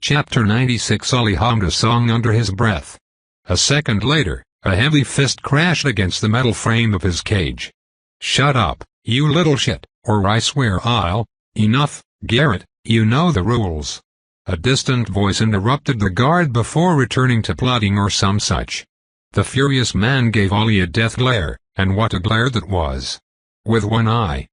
Chapter 96. Ollie hummed a song under his breath. A second later, a heavy fist crashed against the metal frame of his cage. "Shut up, you little shit, or I swear I'll—" "Enough, Garrett, you know the rules." A distant voice interrupted the guard before returning to plotting or some such. The furious man gave Ollie a death glare, and what a glare that was. With one eye.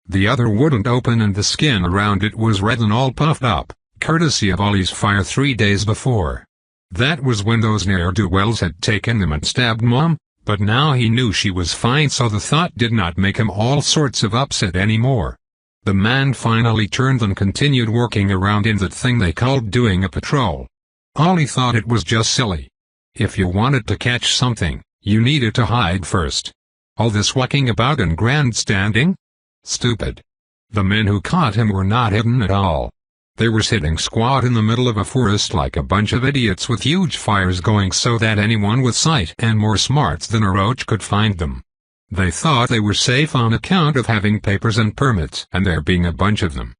The other wouldn't open and the skin around it was red and all puffed up, courtesy of Ollie's fire 3 days before. That was when those ne'er-do-wells had taken him and stabbed Mom, but now he knew she was fine, so the thought did not make him all sorts of upset anymore. The man finally turned and continued working around in that thing they called doing a patrol. Ollie thought it was just silly. If you wanted to catch something, you needed to hide first. All this walking about and grandstanding? Stupid. The men who caught him were not hidden at all. They were sitting squat in the middle of a forest like a bunch of idiots with huge fires going so that anyone with sight and more smarts than a roach could find them. They thought they were safe on account of having papers and permits and there being a bunch of them.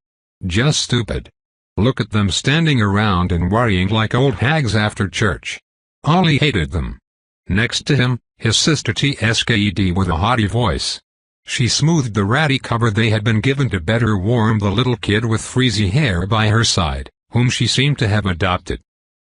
Just stupid. Look at them standing around and worrying like old hags after church. Ollie hated them. Next to him, his sister Tsked with a haughty voice. She smoothed the ratty cover they had been given to better warm the little kid with frizzy hair by her side, whom she seemed to have adopted.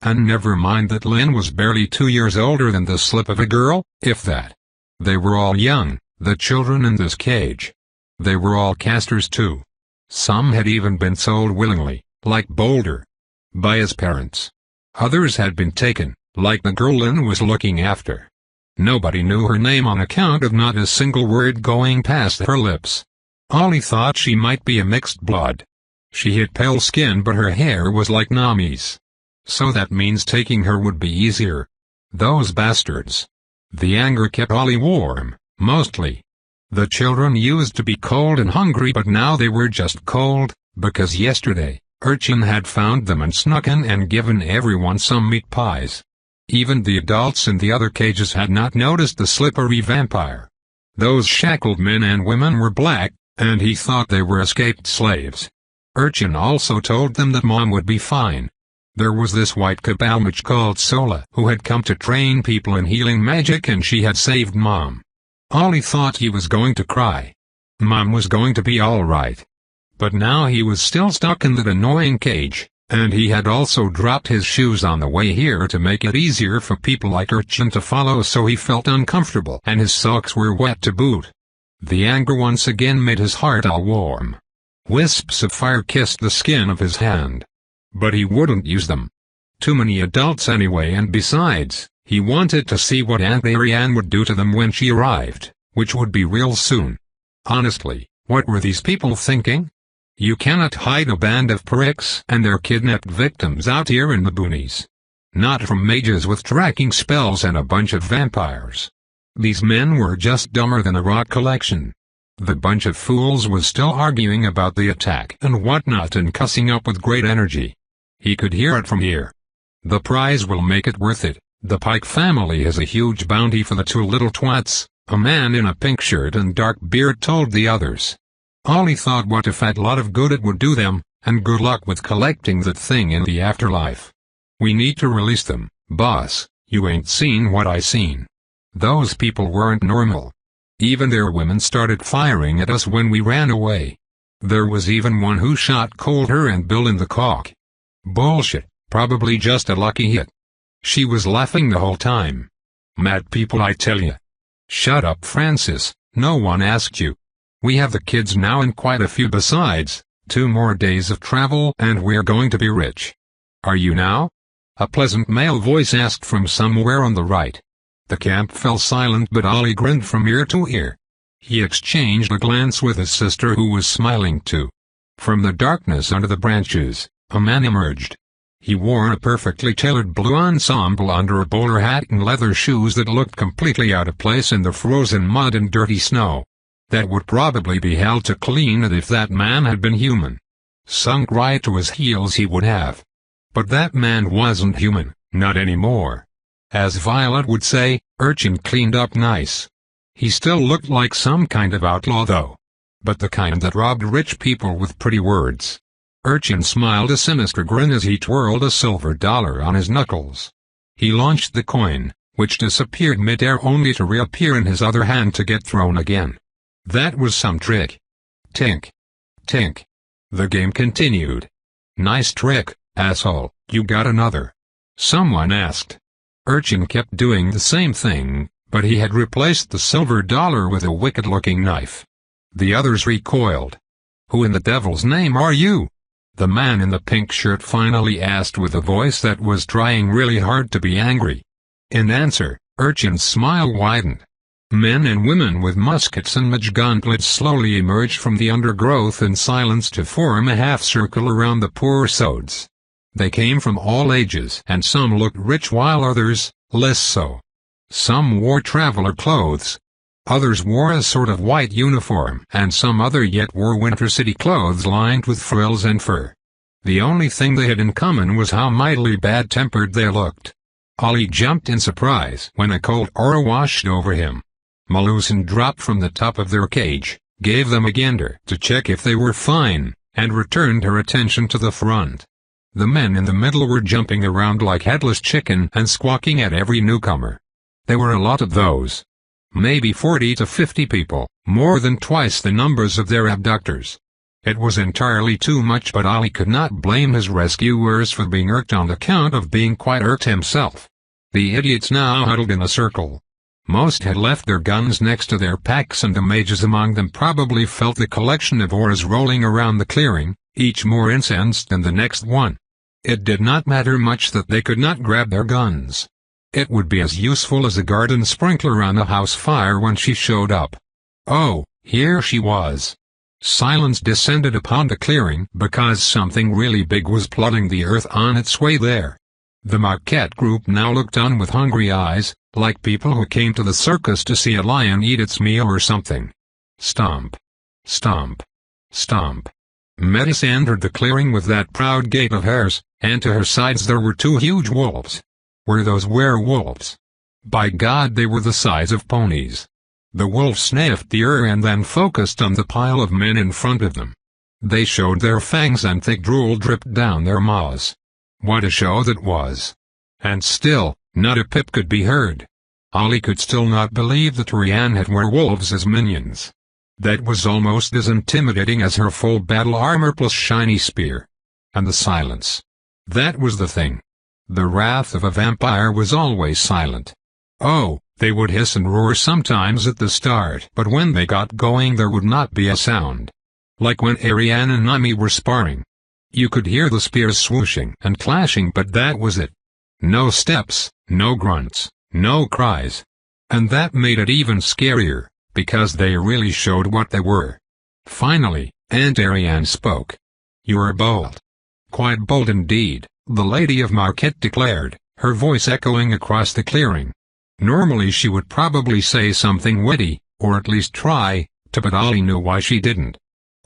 And never mind that Lynn was barely 2 years older than the slip of a girl, if that. They were all young, the children in this cage. They were all casters too. Some had even been sold willingly, like Boulder, by his parents. Others had been taken, like the girl Lynn was looking after. Nobody knew her name on account of not a single word going past her lips. Ollie thought she might be a mixed blood. She had pale skin but her hair was like Nami's. So that means taking her would be easier. Those bastards. The anger kept Ollie warm, mostly. The children used to be cold and hungry but now they were just cold, because yesterday, Urchin had found them and snuck in and given everyone some meat pies. Even the adults in the other cages had not noticed the slippery vampire. Those shackled men and women were black, and he thought they were escaped slaves. Urchin also told them that Mom would be fine. There was this white cabalmich called Sola who had come to train people in healing magic and she had saved Mom. Ollie thought he was going to cry. Mom was going to be all right. But now he was still stuck in that annoying cage. And he had also dropped his shoes on the way here to make it easier for people like Urchin to follow, so he felt uncomfortable and his socks were wet to boot. The anger once again made his heart all warm. Wisps of fire kissed the skin of his hand. But he wouldn't use them. Too many adults anyway, and besides, he wanted to see what Aunt Ariane would do to them when she arrived, which would be real soon. Honestly, what were these people thinking? You cannot hide a band of pricks and their kidnapped victims out here in the boonies. Not from mages with tracking spells and a bunch of vampires. These men were just dumber than a rock collection. The bunch of fools was still arguing about the attack and whatnot and cussing up with great energy. He could hear it from here. The prize will make it worth it. The Pike family has a huge bounty for the two little twats, a man in a pink shirt and dark beard told the others. Ollie thought what a fat lot of good it would do them, and good luck with collecting that thing in the afterlife. We need to release them, boss, you ain't seen what I seen. Those people weren't normal. Even their women started firing at us when we ran away. There was even one who shot Coulter and Bill in the cock. Bullshit, probably just a lucky hit. She was laughing the whole time. Mad people, I tell ya. Shut up, Francis, no one asked you. We have the kids now and quite a few besides, 2 more days of travel and we're going to be rich. Are you now? A pleasant male voice asked from somewhere on the right. The camp fell silent but Ollie grinned from ear to ear. He exchanged a glance with his sister who was smiling too. From the darkness under the branches, a man emerged. He wore a perfectly tailored blue ensemble under a bowler hat and leather shoes that looked completely out of place in the frozen mud and dirty snow. That would probably be hell to clean it if that man had been human. Sunk right to his heels he would have. But that man wasn't human, not anymore. As Violet would say, Urchin cleaned up nice. He still looked like some kind of outlaw though. But the kind that robbed rich people with pretty words. Urchin smiled a sinister grin as he twirled a silver dollar on his knuckles. He launched the coin, which disappeared mid-air only to reappear in his other hand to get thrown again. That was some trick. Tink. Tink. The game continued. Nice trick, asshole, you got another. Someone asked. Urchin kept doing the same thing, but he had replaced the silver dollar with a wicked-looking knife. The others recoiled. Who in the devil's name are you? The man in the pink shirt finally asked with a voice that was trying really hard to be angry. In answer, Urchin's smile widened. Men and women with muskets and mage gauntlets slowly emerged from the undergrowth in silence to form a half-circle around the poor sods. They came from all ages, and some looked rich while others, less so. Some wore traveler clothes. Others wore a sort of white uniform, and some other yet wore winter city clothes lined with frills and fur. The only thing they had in common was how mightily bad-tempered they looked. Ollie jumped in surprise when a cold aura washed over him. Melusan dropped from the top of their cage, gave them a gander to check if they were fine, and returned her attention to the front. The men in the middle were jumping around like headless chicken and squawking at every newcomer. There were a lot of those. Maybe 40 to 50 people, more than twice the numbers of their abductors. It was entirely too much, but Ollie could not blame his rescuers for being irked on account of being quite irked himself. The idiots now huddled in a circle. Most had left their guns next to their packs, and the mages among them probably felt the collection of auras rolling around the clearing, each more incensed than the next one. It did not matter much that they could not grab their guns. It would be as useful as a garden sprinkler on a house fire when she showed up. Oh, here she was. Silence descended upon the clearing because something really big was plodding the earth on its way there. The Marquette group now looked on with hungry eyes, like people who came to the circus to see a lion eat its meal or something. Stomp. Stomp. Stomp. Metis entered the clearing with that proud gait of hers, and to her sides there were two huge wolves. Were those werewolves? By God, they were the size of ponies. The wolves sniffed the air and then focused on the pile of men in front of them. They showed their fangs and thick drool dripped down their maws. What a show that was! And still, not a pip could be heard. Ollie could still not believe that Rianne had werewolves as minions. That was almost as intimidating as her full battle armor plus shiny spear. And the silence. That was the thing. The wrath of a vampire was always silent. Oh, they would hiss and roar sometimes at the start, but when they got going there would not be a sound. Like when Ariane and Nami were sparring. You could hear the spears swooshing and clashing, but that was it. No steps, no grunts, no cries. And that made it even scarier, because they really showed what they were. Finally, Aunt Ariane spoke. "You are bold. Quite bold indeed," the Lady of Marquette declared, her voice echoing across the clearing. Normally she would probably say something witty, or at least try to, but Ollie knew why she didn't.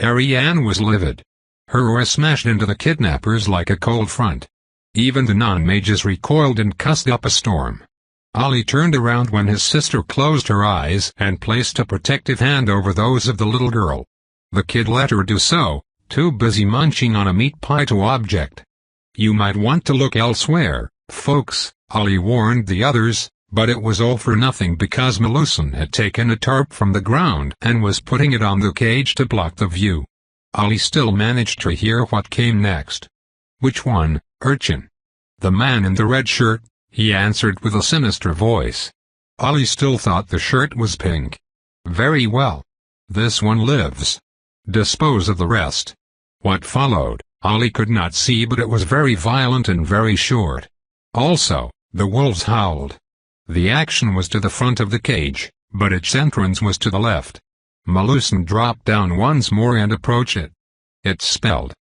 Ariane was livid. Her aura smashed into the kidnappers like a cold front. Even the non-mages recoiled and cussed up a storm. Ollie turned around when his sister closed her eyes and placed a protective hand over those of the little girl. The kid let her do so, too busy munching on a meat pie to object. "You might want to look elsewhere, folks," Ollie warned the others, but it was all for nothing because Melusan had taken a tarp from the ground and was putting it on the cage to block the view. Ollie still managed to hear what came next. "Which one, Urchin?" "The man in the red shirt," he answered with a sinister voice. Ollie still thought the shirt was pink. "Very well. This one lives. Dispose of the rest." What followed, Ollie could not see, but it was very violent and very short. Also, the wolves howled. The action was to the front of the cage, but its entrance was to the left. Melusan dropped down once more and approached it. It spelled.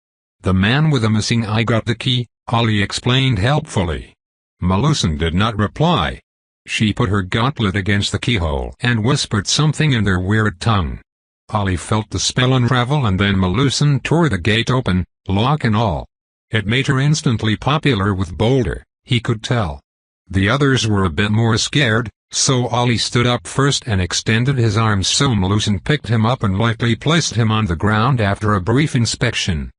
"The man with a missing eye got the key," Ollie explained helpfully. Melusan did not reply. She put her gauntlet against the keyhole and whispered something in their weird tongue. Ollie felt the spell unravel, and then Melusan tore the gate open, lock and all. It made her instantly popular with Boulder, he could tell. The others were a bit more scared, so Ollie stood up first and extended his arms so Melusan picked him up and lightly placed him on the ground after a brief inspection.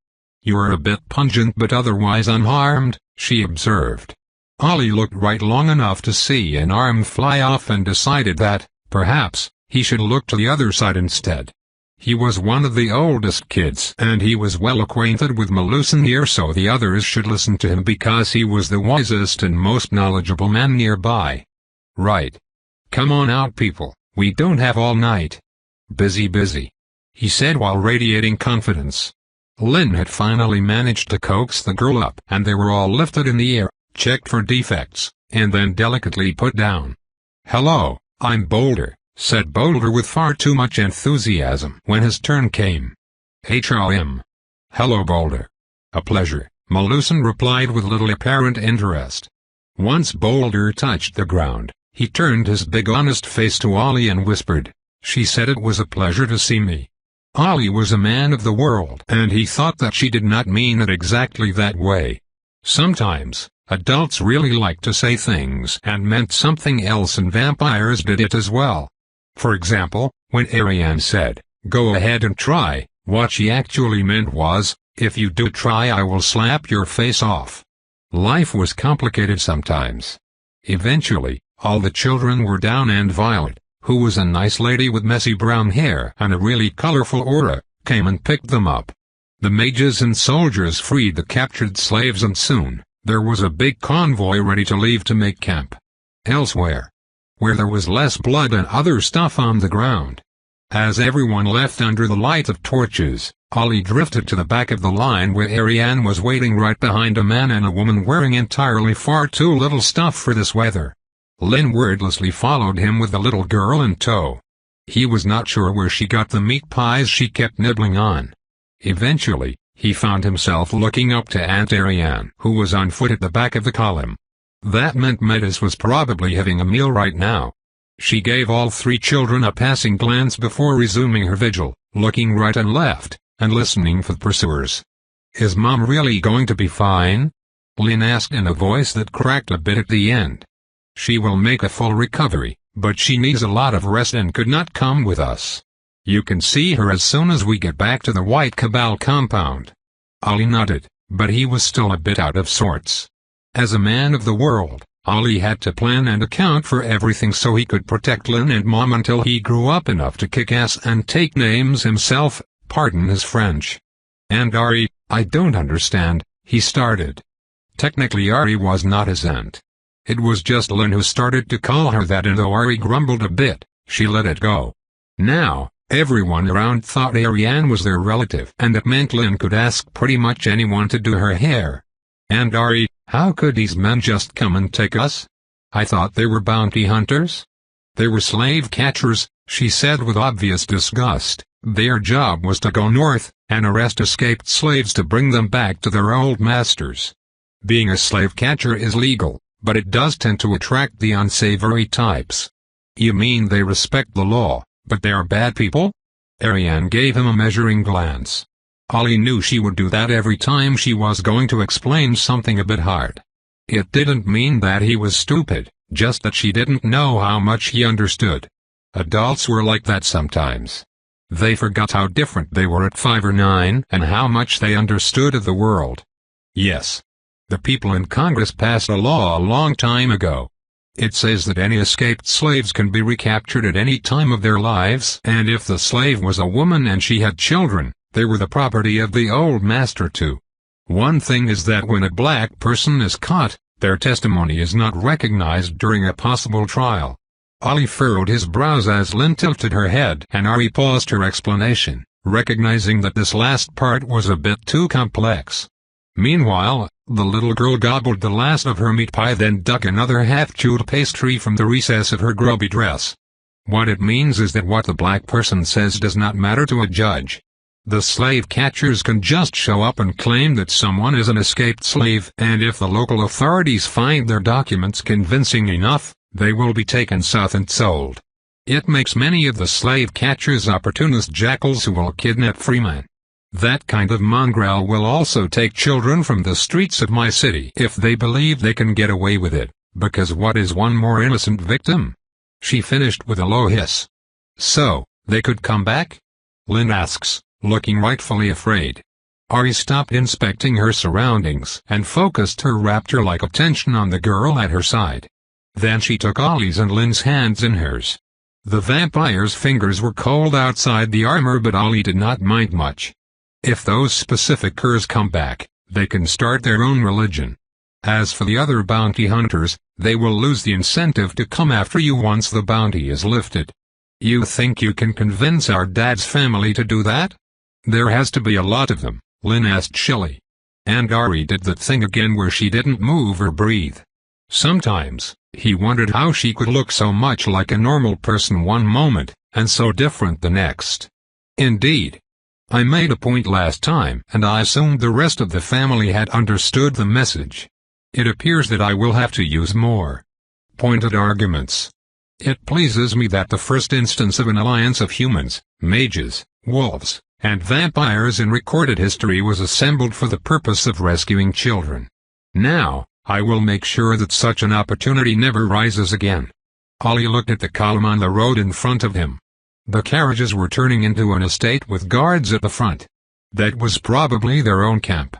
"You're a bit pungent but otherwise unharmed," she observed. Ollie looked right long enough to see an arm fly off and decided that, perhaps, he should look to the other side instead. He was one of the oldest kids and he was well acquainted with Melusan here, so the others should listen to him because he was the wisest and most knowledgeable man nearby. "Right. Come on out, people, we don't have all night." Busy," he said while radiating confidence. Lynn had finally managed to coax the girl up and they were all lifted in the air, checked for defects, and then delicately put down. "Hello, I'm Boulder," said Boulder with far too much enthusiasm when his turn came. "HRM. Hello, Boulder." "A pleasure," Melusan replied with little apparent interest. Once Boulder touched the ground, he turned his big honest face to Ollie and whispered, "She said it was a pleasure to see me." Ollie was a man of the world and he thought that she did not mean it exactly that way. Sometimes, adults really like to say things and meant something else, and vampires did it as well. For example, when Ariane said, "Go ahead and try," what she actually meant was, "If you do try I will slap your face off." Life was complicated sometimes. Eventually, all the children were down and Violet, who was a nice lady with messy brown hair and a really colorful aura, came and picked them up. The mages and soldiers freed the captured slaves and soon, there was a big convoy ready to leave to make camp. Elsewhere, where there was less blood and other stuff on the ground. As everyone left under the light of torches, Ollie drifted to the back of the line where Ariane was waiting right behind a man and a woman wearing entirely far too little stuff for this weather. Lynn wordlessly followed him with the little girl in tow. He was not sure where she got the meat pies she kept nibbling on. Eventually, he found himself looking up to Aunt Ariane, who was on foot at the back of the column. That meant Metis was probably having a meal right now. She gave all three children a passing glance before resuming her vigil, looking right and left, and listening for the pursuers. "Is Mom really going to be fine?" Lynn asked in a voice that cracked a bit at the end. "She will make a full recovery, but she needs a lot of rest and could not come with us. You can see her as soon as we get back to the White Cabal compound." Ollie nodded, but he was still a bit out of sorts. As a man of the world, Ollie had to plan and account for everything so he could protect Lynn and Mom until he grew up enough to kick ass and take names himself, pardon his French. "And Ari, I don't understand," he started. Technically Ari was not his aunt. It was just Lynn who started to call her that, and though Ari grumbled a bit, she let it go. Now, everyone around thought Ariane was their relative, and it meant Lynn could ask pretty much anyone to do her hair. "And Ari, how could these men just come and take us? I thought they were bounty hunters." "They were slave catchers," she said with obvious disgust. "Their job was to go north, and arrest escaped slaves to bring them back to their old masters. Being a slave catcher is legal, but it does tend to attract the unsavory types." "You mean they respect the law, but they are bad people?" Ariane gave him a measuring glance. Ollie knew she would do that every time she was going to explain something a bit hard. It didn't mean that he was stupid, just that she didn't know how much he understood. Adults were like that sometimes. They forgot how different they were at 5 or 9 and how much they understood of the world. "Yes. The people in Congress passed a law a long time ago. It says that any escaped slaves can be recaptured at any time of their lives, and if the slave was a woman and she had children, they were the property of the old master too. One thing is that when a black person is caught, their testimony is not recognized during a possible trial." Ollie furrowed his brows as Lynn tilted her head and Ari paused her explanation, recognizing that this last part was a bit too complex. Meanwhile, the little girl gobbled the last of her meat pie, then dug another half-chewed pastry from the recess of her grubby dress. "What it means is that what the black person says does not matter to a judge. The slave catchers can just show up and claim that someone is an escaped slave, and if the local authorities find their documents convincing enough, they will be taken south and sold. It makes many of the slave catchers opportunist jackals who will kidnap freemen. That kind of mongrel will also take children from the streets of my city if they believe they can get away with it, because what is one more innocent victim?" She finished with a low hiss. "So, they could come back?" Lynn asks, looking rightfully afraid. Ari stopped inspecting her surroundings and focused her raptor-like attention on the girl at her side. Then she took Ollie's and Lynn's hands in hers. The vampire's fingers were cold outside the armor, but Ollie did not mind much. If those specific curs come back, they can start their own religion. As for the other bounty hunters, they will lose the incentive to come after you once the bounty is lifted. You think you can convince our dad's family to do that? There has to be a lot of them, Lynn asked Shelley. And Ari did that thing again where she didn't move or breathe. Sometimes, he wondered how she could look so much like a normal person one moment, and so different the next. Indeed. I made a point last time and I assumed the rest of the family had understood the message. It appears that I will have to use more pointed arguments. It pleases me that the first instance of an alliance of humans, mages, wolves, and vampires in recorded history was assembled for the purpose of rescuing children. Now, I will make sure that such an opportunity never rises again. Ollie looked at the column on the road in front of him. The carriages were turning into an estate with guards at the front. That was probably their own camp.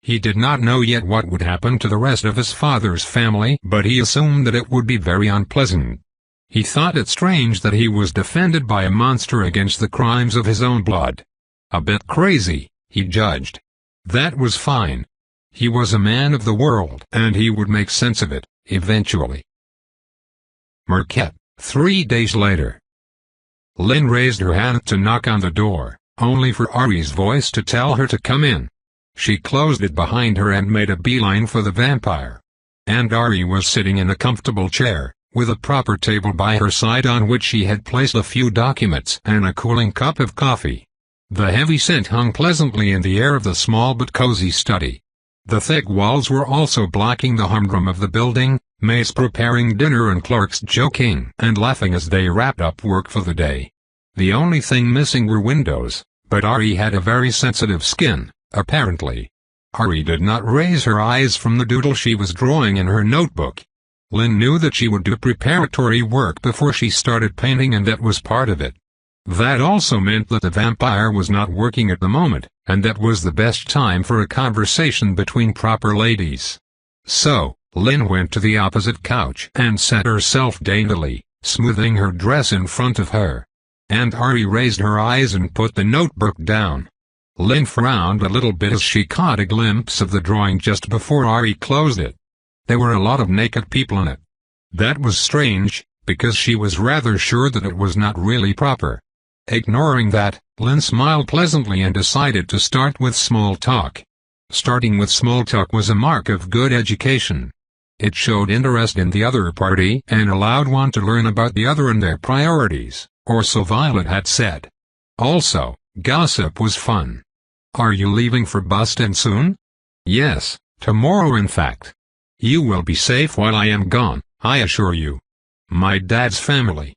He did not know yet what would happen to the rest of his father's family, but he assumed that it would be very unpleasant. He thought it strange that he was defended by a monster against the crimes of his own blood. A bit crazy, he judged. That was fine. He was a man of the world, and he would make sense of it, eventually. Marquette, 3 days later. Lynn raised her hand to knock on the door, only for Ari's voice to tell her to come in. She closed it behind her and made a beeline for the vampire. And Ari was sitting in a comfortable chair, with a proper table by her side on which she had placed a few documents and a cooling cup of coffee. The heavy scent hung pleasantly in the air of the small but cozy study. The thick walls were also blocking the humdrum of the building, maids preparing dinner and clerks joking and laughing as they wrapped up work for the day. The only thing missing were windows, but Ari had a very sensitive skin, apparently. Ari did not raise her eyes from the doodle she was drawing in her notebook. Lynn knew that she would do preparatory work before she started painting, and that was part of it. That also meant that the vampire was not working at the moment, and that was the best time for a conversation between proper ladies. So, Lynn went to the opposite couch and sat herself daintily, smoothing her dress in front of her. And Ari raised her eyes and put the notebook down. Lynn frowned a little bit as she caught a glimpse of the drawing just before Ari closed it. There were a lot of naked people in it. That was strange, because she was rather sure that it was not really proper. Ignoring that, Lynn smiled pleasantly and decided to start with small talk. Starting with small talk was a mark of good education. It showed interest in the other party and allowed one to learn about the other and their priorities, or so Violet had said. Also, gossip was fun. Are you leaving for Boston soon? Yes, tomorrow in fact. You will be safe while I am gone, I assure you. My dad's family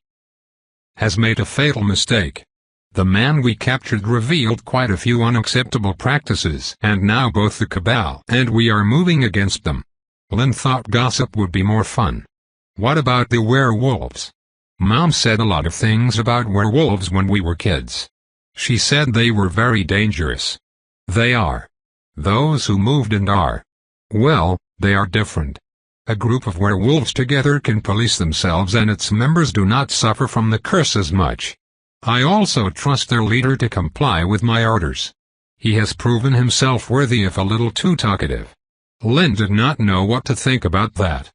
has made a fatal mistake. The man we captured revealed quite a few unacceptable practices, and now both the cabal and we are moving against them. Lynn thought gossip would be more fun. What about the werewolves? Mom said a lot of things about werewolves when we were kids. She said they were very dangerous. They are. Those who moved and are. Well, they are different. A group of werewolves together can police themselves and its members do not suffer from the curse as much. I also trust their leader to comply with my orders. He has proven himself worthy if a little too talkative. Lynn did not know what to think about that.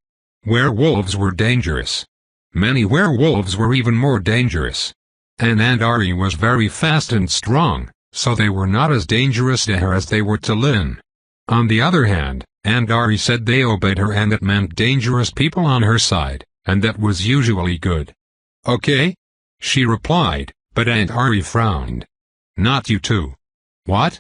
Werewolves were dangerous. Many werewolves were even more dangerous. And Ari was very fast and strong, so they were not as dangerous to her as they were to Lynn. On the other hand, Ari said they obeyed her and it meant dangerous people on her side, and that was usually good. Okay? She replied, but Ari frowned. Not you too. What?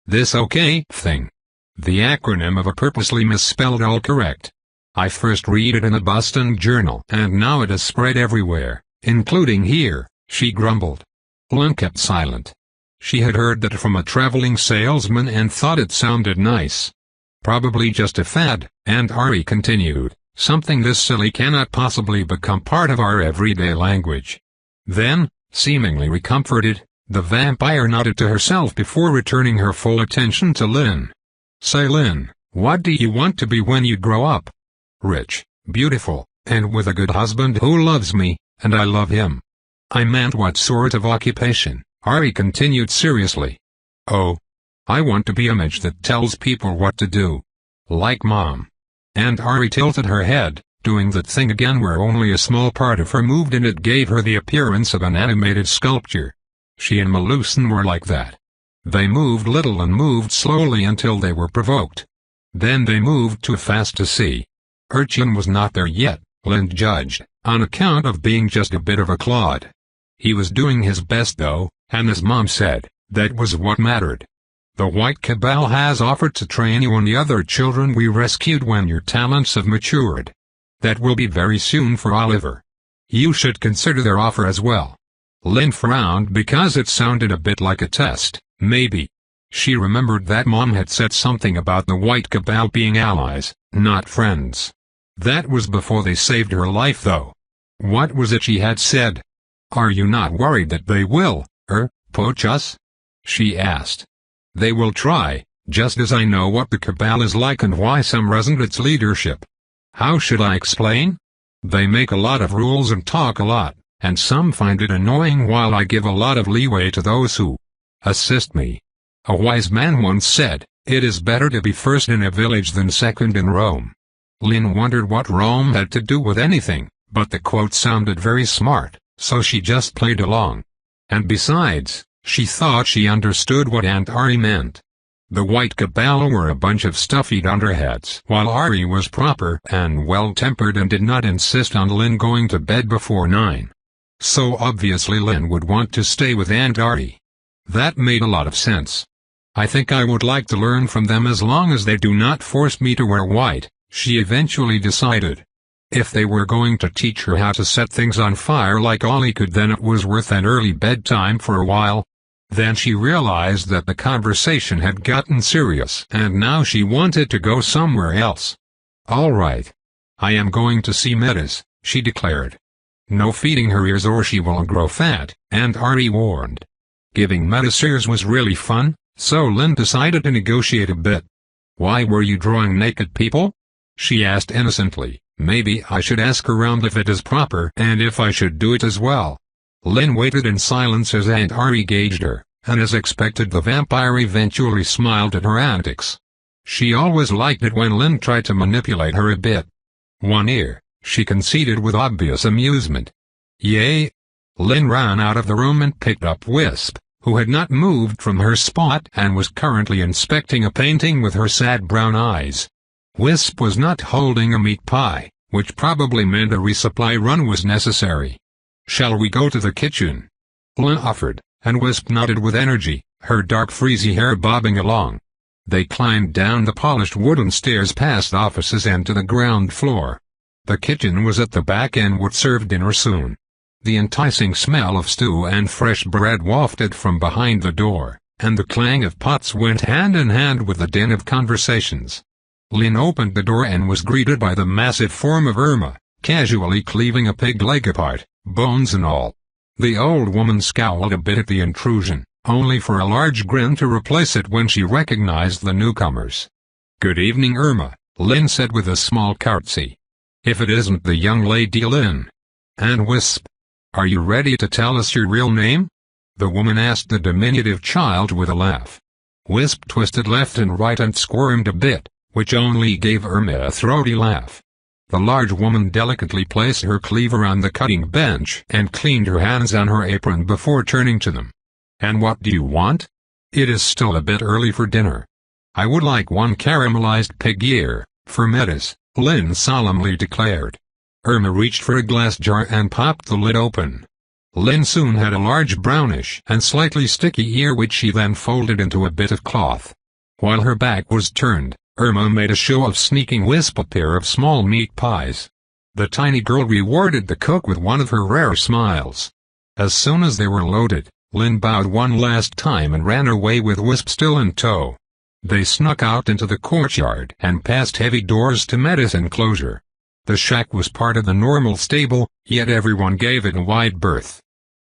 This okay thing? The acronym of a purposely misspelled all correct. I first read it in a Boston journal and now it has spread everywhere, including here, she grumbled. Lynn kept silent. She had heard that from a traveling salesman and thought it sounded nice. Probably just a fad, Ari continued, something this silly cannot possibly become part of our everyday language. Then, seemingly recomforted, The vampire nodded to herself before returning her full attention to Lynn. "Say Lynn, what do you want to be when you grow up?" "Rich, beautiful, and with a good husband who loves me, and I love him." "I meant what sort of occupation," Ari continued seriously. "Oh, I want to be a mage that tells people what to do. Like Mom." And Ari tilted her head, doing that thing again where only a small part of her moved and it gave her the appearance of an animated sculpture. She and Melusen were like that. They moved little and moved slowly until they were provoked. Then they moved too fast to see. Urchin was not there yet, Lynn judged, on account of being just a bit of a clod. He was doing his best though, and as Mom said, that was what mattered. "The White Cabal has offered to train you and the other children we rescued when your talents have matured. That will be very soon for Oliver. You should consider their offer as well." Lynn frowned because it sounded a bit like a test, maybe. She remembered that Mom had said something about the White Cabal being allies, not friends. That was before they saved her life though. What was it she had said? "Are you not worried that they will, poach us?" she asked. "They will try, just as I know what the Cabal is like and why some resent its leadership. How should I explain? They make a lot of rules and talk a lot, and some find it annoying while I give a lot of leeway to those who assist me. A wise man once said, it is better to be first in a village than second in Rome." Lynn wondered what Rome had to do with anything, but the quote sounded very smart, so she just played along. And besides, she thought she understood what Aunt Ari meant. The White Cabal were a bunch of stuffy dunderheads, while Ari was proper and well-tempered and did not insist on Lynn going to bed before 9. So obviously Lynn would want to stay with Aunt Ari. That made a lot of sense. "I think I would like to learn from them as long as they do not force me to wear white," she eventually decided. If they were going to teach her how to set things on fire like Ollie could, then it was worth an early bedtime for a while. Then she realized that the conversation had gotten serious and now she wanted to go somewhere else. "All right. I am going to see Meadows," she declared. "No feeding her ears or she will grow fat," Aunt Ari warned. Giving Meadows ears was really fun, so Lynn decided to negotiate a bit. "Why were you drawing naked people?" she asked innocently. Maybe I should ask around if it is proper and if I should do it as well. Lynn waited in silence as Aunt Ari gauged her, and as expected the vampire eventually smiled at her antics. She always liked it when Lynn tried to manipulate her a bit. "One ear," she conceded with obvious amusement. "Yay!" Lynn ran out of the room and picked up Wisp, who had not moved from her spot and was currently inspecting a painting with her sad brown eyes. Wisp was not holding a meat pie, which probably meant a resupply run was necessary. "Shall we go to the kitchen?" Lynn offered, and Wisp nodded with energy, her dark frizzy hair bobbing along. They climbed down the polished wooden stairs past offices and to the ground floor. The kitchen was at the back and would serve dinner soon. The enticing smell of stew and fresh bread wafted from behind the door, and the clang of pots went hand in hand with the din of conversations. Lynn opened the door and was greeted by the massive form of Irma, casually cleaving a pig leg apart, bones and all. The old woman scowled a bit at the intrusion, only for a large grin to replace it when she recognized the newcomers. "Good evening, Irma," Lynn said with a small curtsy. "If it isn't the young lady Lynn." "And Wisp, are you ready to tell us your real name?" the woman asked the diminutive child with a laugh. Wisp twisted left and right and squirmed a bit, which only gave Irma a throaty laugh. The large woman delicately placed her cleaver on the cutting bench and cleaned her hands on her apron before turning to them. "And what do you want?" "It is still a bit early for dinner." "I would like one caramelized pig ear, for Meadows," Lynn solemnly declared. Irma reached for a glass jar and popped the lid open. Lynn soon had a large brownish and slightly sticky ear which she then folded into a bit of cloth. While her back was turned, Irma made a show of sneaking Wisp a pair of small meat pies. The tiny girl rewarded the cook with one of her rare smiles. As soon as they were loaded, Lynn bowed one last time and ran away with Wisp still in tow. They snuck out into the courtyard and past heavy doors to Meadows' enclosure. The shack was part of the normal stable, yet everyone gave it a wide berth.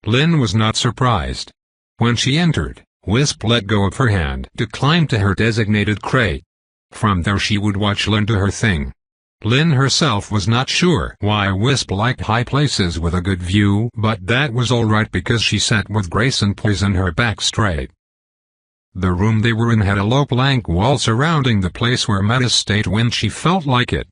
Lynn was not surprised. When she entered, Wisp let go of her hand to climb to her designated crate. From there she would watch Lynn do her thing. Lynn herself was not sure why Wisp liked high places with a good view, but that was alright because she sat with grace and poise and her back straight. The room they were in had a low blank wall surrounding the place where Metis stayed when she felt like it.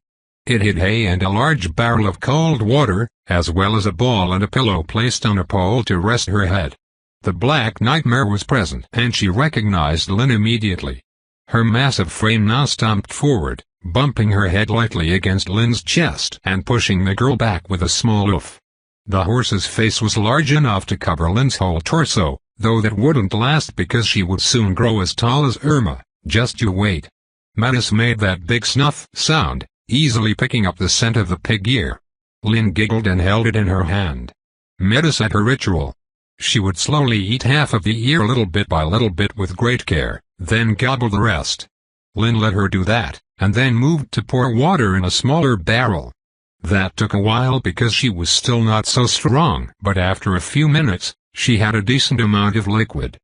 It had hay and a large barrel of cold water, as well as a ball and a pillow placed on a pole to rest her head. The Black Nightmare was present and she recognized Lynn immediately. Her massive frame now stomped forward, bumping her head lightly against Lynn's chest and pushing the girl back with a small oof. The horse's face was large enough to cover Lynn's whole torso, though that wouldn't last because she would soon grow as tall as Irma. Just you wait. Metis made that big snuff sound, easily picking up the scent of the pig ear. Lynn giggled and held it in her hand. Metis had her ritual. She would slowly eat half of the ear little bit by little bit with great care, then gobble the rest. Lynn let her do that, and then moved to pour water in a smaller barrel. That took a while because she was still not so strong, but after a few minutes, she had a decent amount of liquid.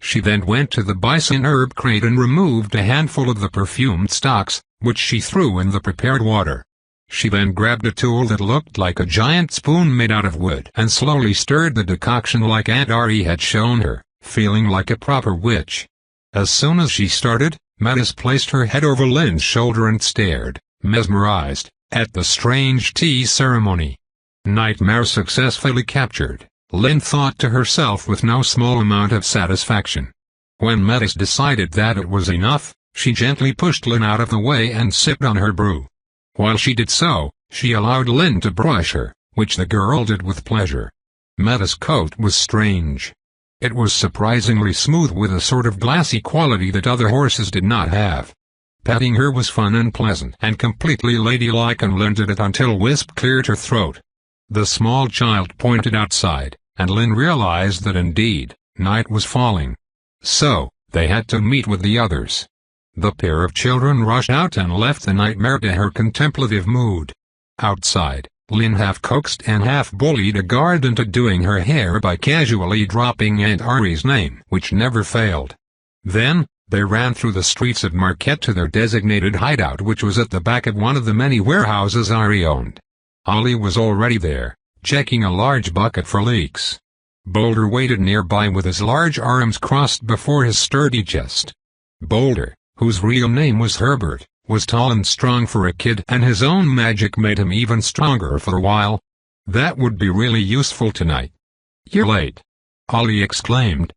She then went to the bison herb crate and removed a handful of the perfumed stalks, which she threw in the prepared water. She then grabbed a tool that looked like a giant spoon made out of wood and slowly stirred the decoction like Aunt Ari had shown her, feeling like a proper witch. As soon as she started, Metis placed her head over Lynn's shoulder and stared, mesmerized, at the strange tea ceremony. Nightmare successfully captured, Lynn thought to herself with no small amount of satisfaction. When Metis decided that it was enough, she gently pushed Lynn out of the way and sipped on her brew. While she did so, she allowed Lynn to brush her, which the girl did with pleasure. Metis' coat was strange. It was surprisingly smooth with a sort of glassy quality that other horses did not have. Petting her was fun and pleasant and completely ladylike, and Lynn did it until Wisp cleared her throat. The small child pointed outside, and Lynn realized that indeed, night was falling. So, they had to meet with the others. The pair of children rushed out and left the Nightmare to her contemplative mood. Outside, Lynn half coaxed and half bullied a guard into doing her hair by casually dropping Aunt Ari's name, which never failed. Then, they ran through the streets of Marquette to their designated hideout, which was at the back of one of the many warehouses Ari owned. Ollie was already there, checking a large bucket for leaks. Boulder waited nearby with his large arms crossed before his sturdy chest. Boulder, whose real name was Herbert, was tall and strong for a kid, and his own magic made him even stronger for a while. That would be really useful tonight. "You're late," Ollie exclaimed.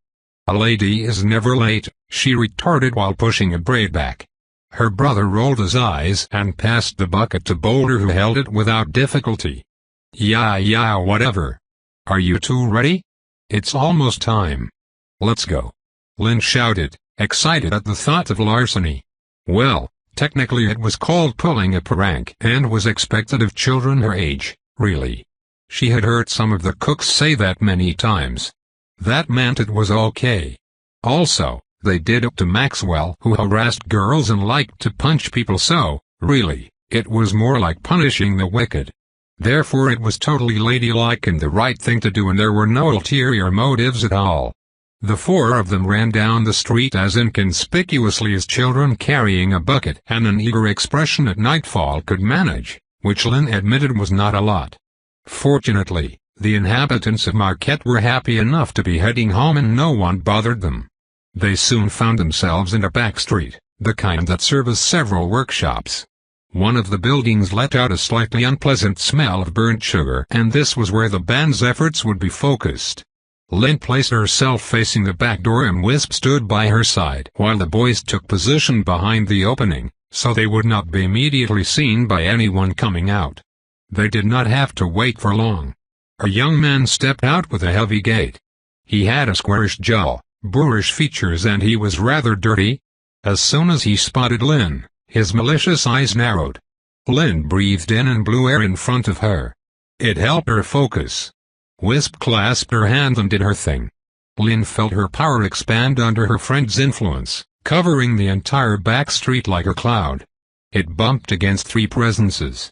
"A lady is never late," she retorted while pushing a braid back. Her brother rolled his eyes and passed the bucket to Boulder, who held it without difficulty. Yeah, whatever. Are you two ready? It's almost time. Let's go," Lynn shouted, excited at the thought of larceny. Well, technically it was called pulling a prank and was expected of children her age, really. She had heard some of the cooks say that many times. That meant it was okay. Also, they did it to Maxwell, who harassed girls and liked to punch people, so, really, it was more like punishing the wicked. Therefore it was totally ladylike and the right thing to do, and there were no ulterior motives at all. The four of them ran down the street as inconspicuously as children carrying a bucket and an eager expression at nightfall could manage, which Lynn admitted was not a lot. Fortunately, the inhabitants of Marquette were happy enough to be heading home and no one bothered them. They soon found themselves in a back street, the kind that serviced several workshops. One of the buildings let out a slightly unpleasant smell of burnt sugar, and this was where the band's efforts would be focused. Lynn placed herself facing the back door and Wisp stood by her side while the boys took position behind the opening, so they would not be immediately seen by anyone coming out. They did not have to wait for long. A young man stepped out with a heavy gait. He had a squarish jaw, boorish features, and he was rather dirty. As soon as he spotted Lynn, his malicious eyes narrowed. Lynn breathed in and blew air in front of her. It helped her focus. Wisp clasped her hand and did her thing. Lynn felt her power expand under her friend's influence, covering the entire back street like a cloud. It bumped against three presences.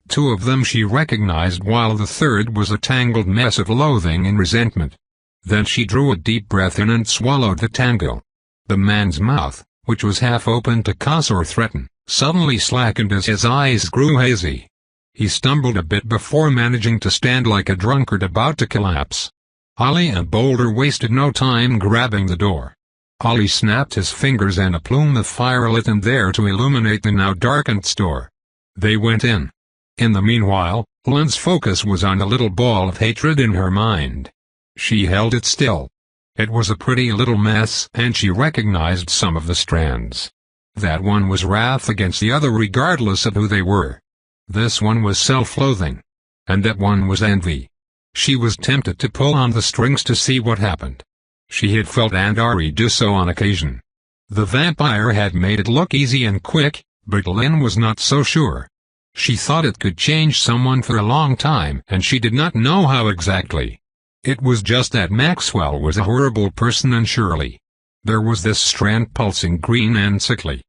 Two of them she recognized, while the third was a tangled mess of loathing and resentment. Then she drew a deep breath in and swallowed the tango. The man's mouth, which was half open to cuss or threaten, suddenly slackened as his eyes grew hazy. He stumbled a bit before managing to stand like a drunkard about to collapse. Ollie and Boulder wasted no time grabbing the door. Ollie snapped his fingers and a plume of fire lit in there to illuminate the now darkened store. They went in. In the meanwhile, Lynn's focus was on a little ball of hatred in her mind. She held it still. It was a pretty little mess, and she recognized some of the strands. That one was wrath against the other regardless of who they were. This one was self-loathing. And that one was envy. She was tempted to pull on the strings to see what happened. She had felt Andari do so on occasion. The vampire had made it look easy and quick, but Lynn was not so sure. She thought it could change someone for a long time, and she did not know how exactly. It was just that Maxwell was a horrible person, and surely there was this strand pulsing green and sickly.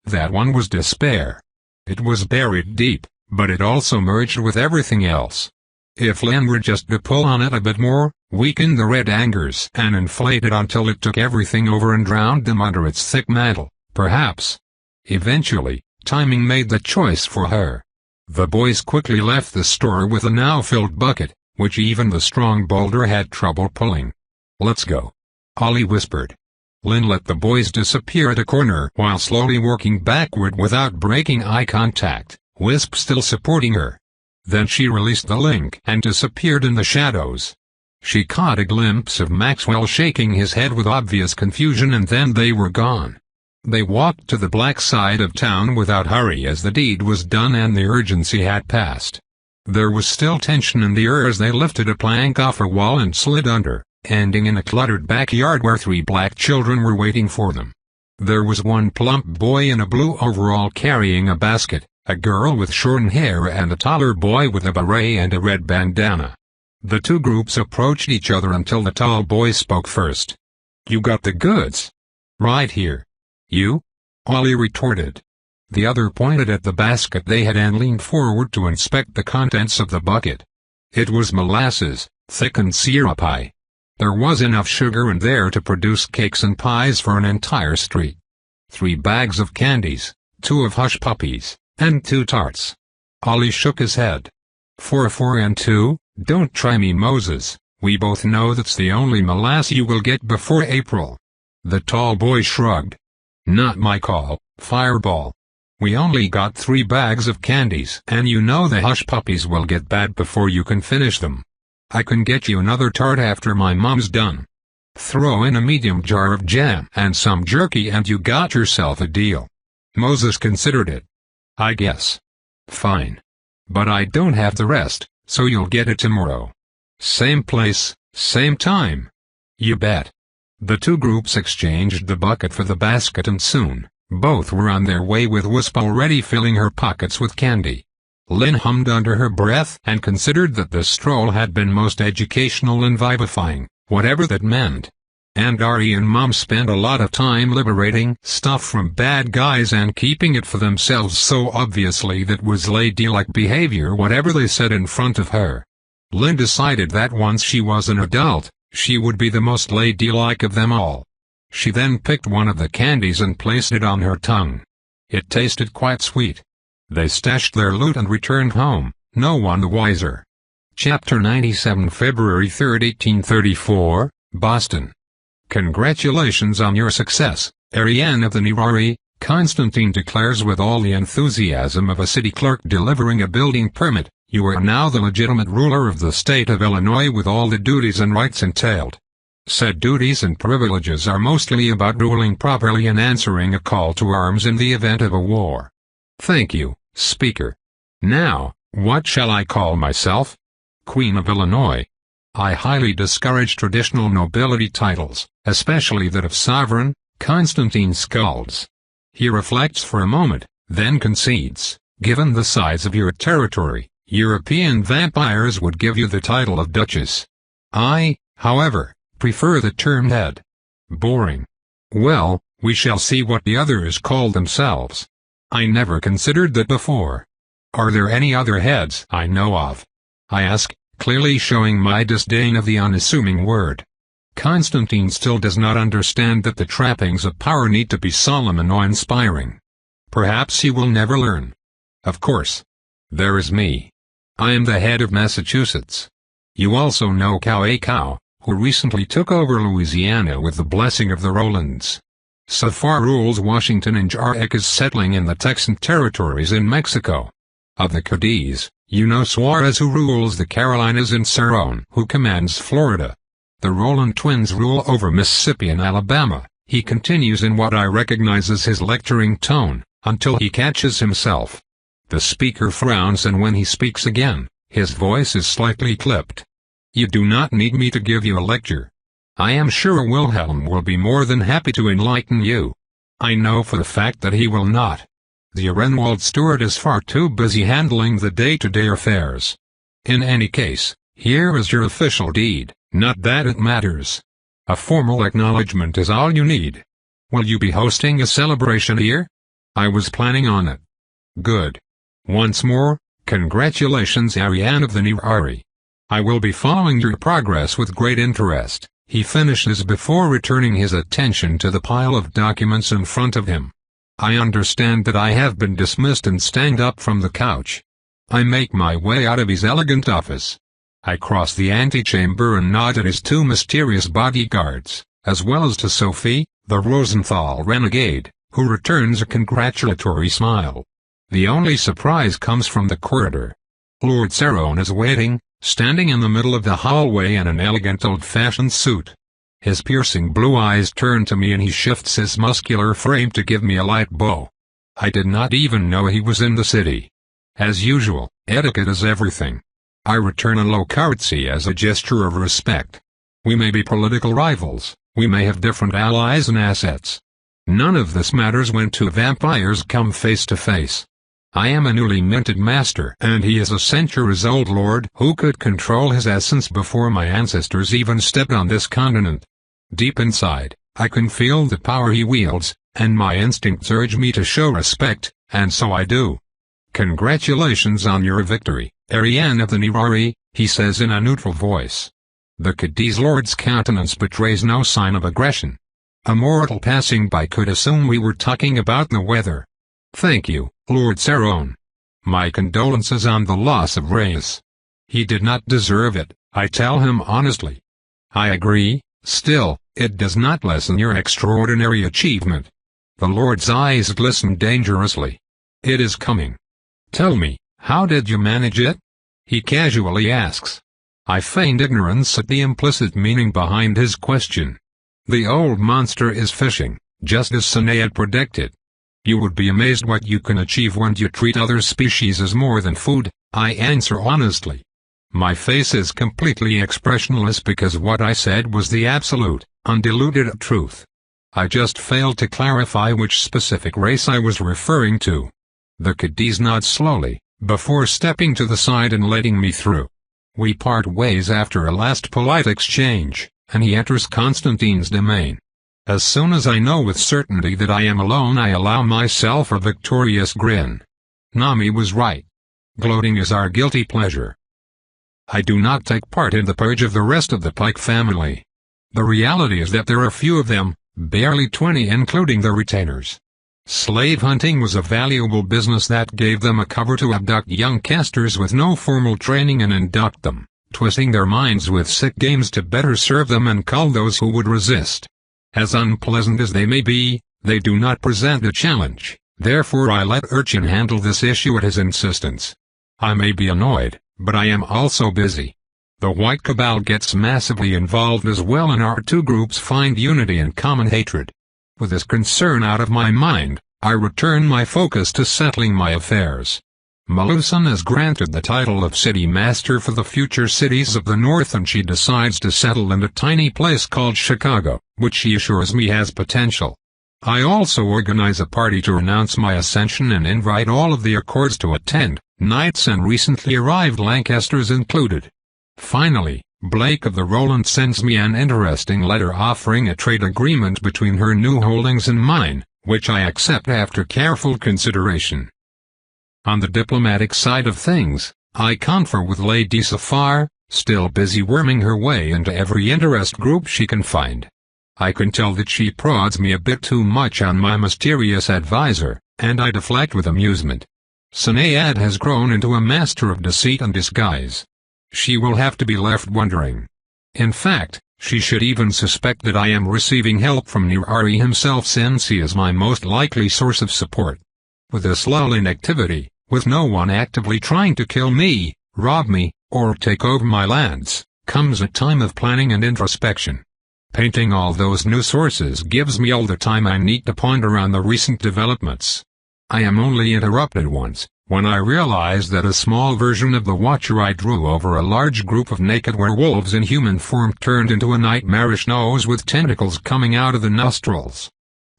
That one was despair. It was buried deep, but it also merged with everything else. If Lynn were just to pull on it a bit more, weaken the red angers and inflate it until it took everything over and drowned them under its thick mantle, perhaps. Eventually, timing made the choice for her. The boys quickly left the store with a now-filled bucket, which even the strong Boulder had trouble pulling. "Let's go," Ollie whispered. Lynn let the boys disappear at a corner while slowly working backward without breaking eye contact, Wisp still supporting her. Then she released the link and disappeared in the shadows. She caught a glimpse of Maxwell shaking his head with obvious confusion, and then they were gone. They walked to the black side of town without hurry as the deed was done and the urgency had passed. There was still tension in the air as they lifted a plank off a wall and slid under, ending in a cluttered backyard where 3 black children were waiting for them. There was one plump boy in a blue overall carrying a basket, a girl with shorn hair and a taller boy with a beret and a red bandana. The two groups approached each other until the tall boy spoke first. "You got the goods?" "Right here." "You?" Ollie retorted. The other pointed at the basket they had and leaned forward to inspect the contents of the bucket. It was molasses, thick and syrupy. There was enough sugar in there to produce cakes and pies for an entire street. 3 bags of candies, 2 of hush puppies, and 2 tarts. Ollie shook his head. "For 4 and 2, don't try me, Moses, we both know that's the only molasses you will get before April." The tall boy shrugged. "Not my call, Fireball. We only got 3 bags of candies, and you know the hush puppies will get bad before you can finish them. I can get you another tart after my mom's done. Throw in a medium jar of jam and some jerky and you got yourself a deal." Moses considered it. "I guess. Fine. But I don't have the rest, so you'll get it tomorrow. Same place, same time." "You bet." The two groups exchanged the bucket for the basket, and soon, both were on their way with Wisp already filling her pockets with candy. Lynn hummed under her breath and considered that the stroll had been most educational and vivifying, whatever that meant. Andari and Mom spent a lot of time liberating stuff from bad guys and keeping it for themselves so obviously that was ladylike behavior whatever they said in front of her. Lynn decided that once she was an adult, she would be the most ladylike of them all. She then picked one of the candies and placed it on her tongue. It tasted quite sweet. They stashed their loot and returned home, no one the wiser. Chapter 97, February 3, 1834, Boston. "Congratulations on your success, Ariane of the Nerari," Constantine declares with all the enthusiasm of a city clerk delivering a building permit. "You are now the legitimate ruler of the state of Illinois with all the duties and rights entailed. Said duties and privileges are mostly about ruling properly and answering a call to arms in the event of a war. Thank you, Speaker. Now, what shall I call myself? Queen of Illinois. I highly discourage traditional nobility titles, especially that of sovereign," Constantine scolds. He reflects for a moment, then concedes, "Given the size of your territory, European vampires would give you the title of Duchess. I, however, prefer the term head. Boring. Well, we shall see what the others call themselves. I never considered that before. Are there any other heads I know of?" I ask, clearly showing my disdain of the unassuming word. Constantine still does not understand that the trappings of power need to be solemn and awe-inspiring. Perhaps he will never learn. Of course. There is me. I am the head of Massachusetts. You also know Cow, who recently took over Louisiana with the blessing of the Rolands. So far rules Washington, and Jarek is settling in the Texan territories in Mexico. Of the Cadiz, you know Suarez, who rules the Carolinas, and Cerrone, who commands Florida. The Roland twins rule over Mississippi and Alabama. He continues in what I recognize as his lecturing tone, until he catches himself. The speaker frowns, and when he speaks again, his voice is slightly clipped. You do not need me to give you a lecture. I am sure Wilhelm will be more than happy to enlighten you. I know for the fact that he will not. The Arenwald steward is far too busy handling the day-to-day affairs. In any case, here is your official deed, not that it matters. A formal acknowledgement is all you need. Will you be hosting a celebration here? I was planning on it. Good. Once more, congratulations, Ariane of the Nirari. I will be following your progress with great interest, he finishes before returning his attention to the pile of documents in front of him. I understand that I have been dismissed and stand up from the couch. I make my way out of his elegant office. I cross the antechamber and nod at his two mysterious bodyguards, as well as to Sophie, the Rosenthal renegade, who returns a congratulatory smile. The only surprise comes from the corridor. Lord Cerrone is waiting, standing in the middle of the hallway in an elegant old-fashioned suit. His piercing blue eyes turn to me, and he shifts his muscular frame to give me a light bow. I did not even know he was in the city. As usual, etiquette is everything. I return a low curtsy as a gesture of respect. We may be political rivals, we may have different allies and assets. None of this matters when two vampires come face to face. I am a newly minted master, and he is a centuries-old lord who could control his essence before my ancestors even stepped on this continent. Deep inside, I can feel the power he wields, and my instincts urge me to show respect, and so I do. Congratulations on your victory, Ariane of the Nirari, he says in a neutral voice. The Cadiz lord's countenance betrays no sign of aggression. A mortal passing by could assume we were talking about the weather. Thank you, Lord Cerrone. My condolences on the loss of Reyes. He did not deserve it, I tell him honestly. I agree, still, it does not lessen your extraordinary achievement. The Lord's eyes glisten dangerously. It is coming. Tell me, how did you manage it? He casually asks. I feigned ignorance at the implicit meaning behind his question. The old monster is fishing, just as Sine had predicted. You would be amazed what you can achieve when you treat other species as more than food, I answer honestly. My face is completely expressionless because what I said was the absolute, undiluted truth. I just failed to clarify which specific race I was referring to. The Cadiz nods slowly, before stepping to the side and letting me through. We part ways after a last polite exchange, and he enters Constantine's domain. As soon as I know with certainty that I am alone, I allow myself a victorious grin. Nami was right. Gloating is our guilty pleasure. I do not take part in the purge of the rest of the Pike family. The reality is that there are few of them, barely 20 including the retainers. Slave hunting was a valuable business that gave them a cover to abduct young casters with no formal training and induct them, twisting their minds with sick games to better serve them and cull those who would resist. As unpleasant as they may be, they do not present a challenge, therefore I let Urchin handle this issue at his insistence. I may be annoyed, but I am also busy. The White Cabal gets massively involved as well, and our two groups find unity and common hatred. With this concern out of my mind, I return my focus to settling my affairs. Melusan is granted the title of city master for the future cities of the north, and she decides to settle in a tiny place called Chicago, which she assures me has potential. I also organize a party to announce my ascension and invite all of the Accords to attend, knights and recently arrived Lancasters included. Finally, Blake of the Roland sends me an interesting letter offering a trade agreement between her new holdings and mine, which I accept after careful consideration. On the diplomatic side of things, I confer with Lady Safar, still busy worming her way into every interest group she can find. I can tell that she prods me a bit too much on my mysterious advisor, and I deflect with amusement. Sinead has grown into a master of deceit and disguise. She will have to be left wondering. In fact, she should even suspect that I am receiving help from Nirari himself, since he is my most likely source of support. With this lull in activity, with no one actively trying to kill me, rob me, or take over my lands, comes a time of planning and introspection. Painting all those new sources gives me all the time I need to ponder on the recent developments. I am only interrupted once, when I realized that a small version of the watcher I drew over a large group of naked werewolves in human form turned into a nightmarish nose with tentacles coming out of the nostrils.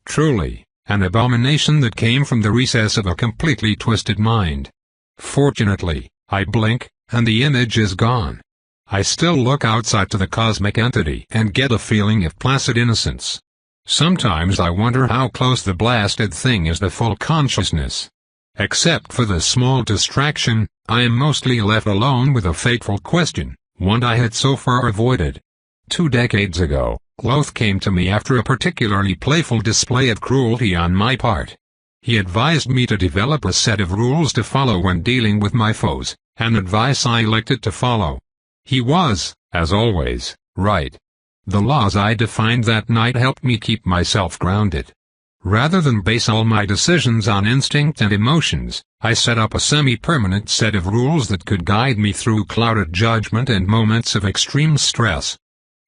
Truly, an abomination that came from the recess of a completely twisted mind. Fortunately, I blink, and the image is gone. I still look outside to the cosmic entity and get a feeling of placid innocence. Sometimes I wonder how close the blasted thing is to full consciousness. Except for the small distraction, I am mostly left alone with a fateful question, one I had so far avoided. 2 decades ago, Loth came to me after a particularly playful display of cruelty on my part. He advised me to develop a set of rules to follow when dealing with my foes, an advice I elected to follow. He was, as always, right. The laws I defined that night helped me keep myself grounded. Rather than base all my decisions on instinct and emotions, I set up a semi-permanent set of rules that could guide me through clouded judgment and moments of extreme stress.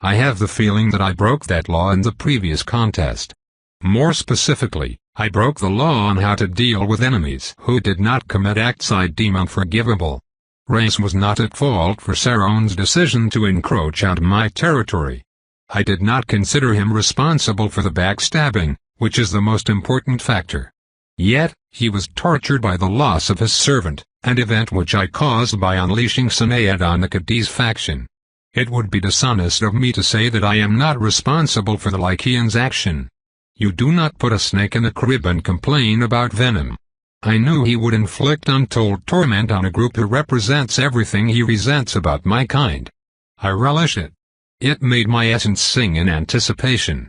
I have the feeling that I broke that law in the previous contest. More specifically, I broke the law on how to deal with enemies who did not commit acts I deem unforgivable. Race was not at fault for Saron's decision to encroach on my territory. I did not consider him responsible for the backstabbing, which is the most important factor. Yet, he was tortured by the loss of his servant, an event which I caused by unleashing Sinead on the Cadiz faction. It would be dishonest of me to say that I am not responsible for the Lycian's action. You do not put a snake in a crib and complain about venom. I knew he would inflict untold torment on a group who represents everything he resents about my kind. I relish it. It made my essence sing in anticipation.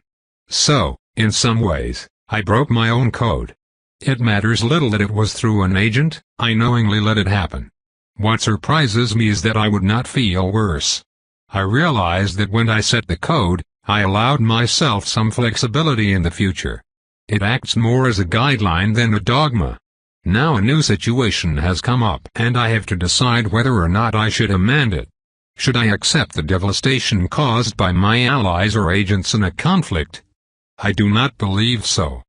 So, in some ways, I broke my own code. It matters little that it was through an agent, I knowingly let it happen. What surprises me is that I would not feel worse. I realized that when I set the code, I allowed myself some flexibility in the future. It acts more as a guideline than a dogma. Now a new situation has come up and I have to decide whether or not I should amend it. Should I accept the devastation caused by my allies or agents in a conflict? I do not believe so.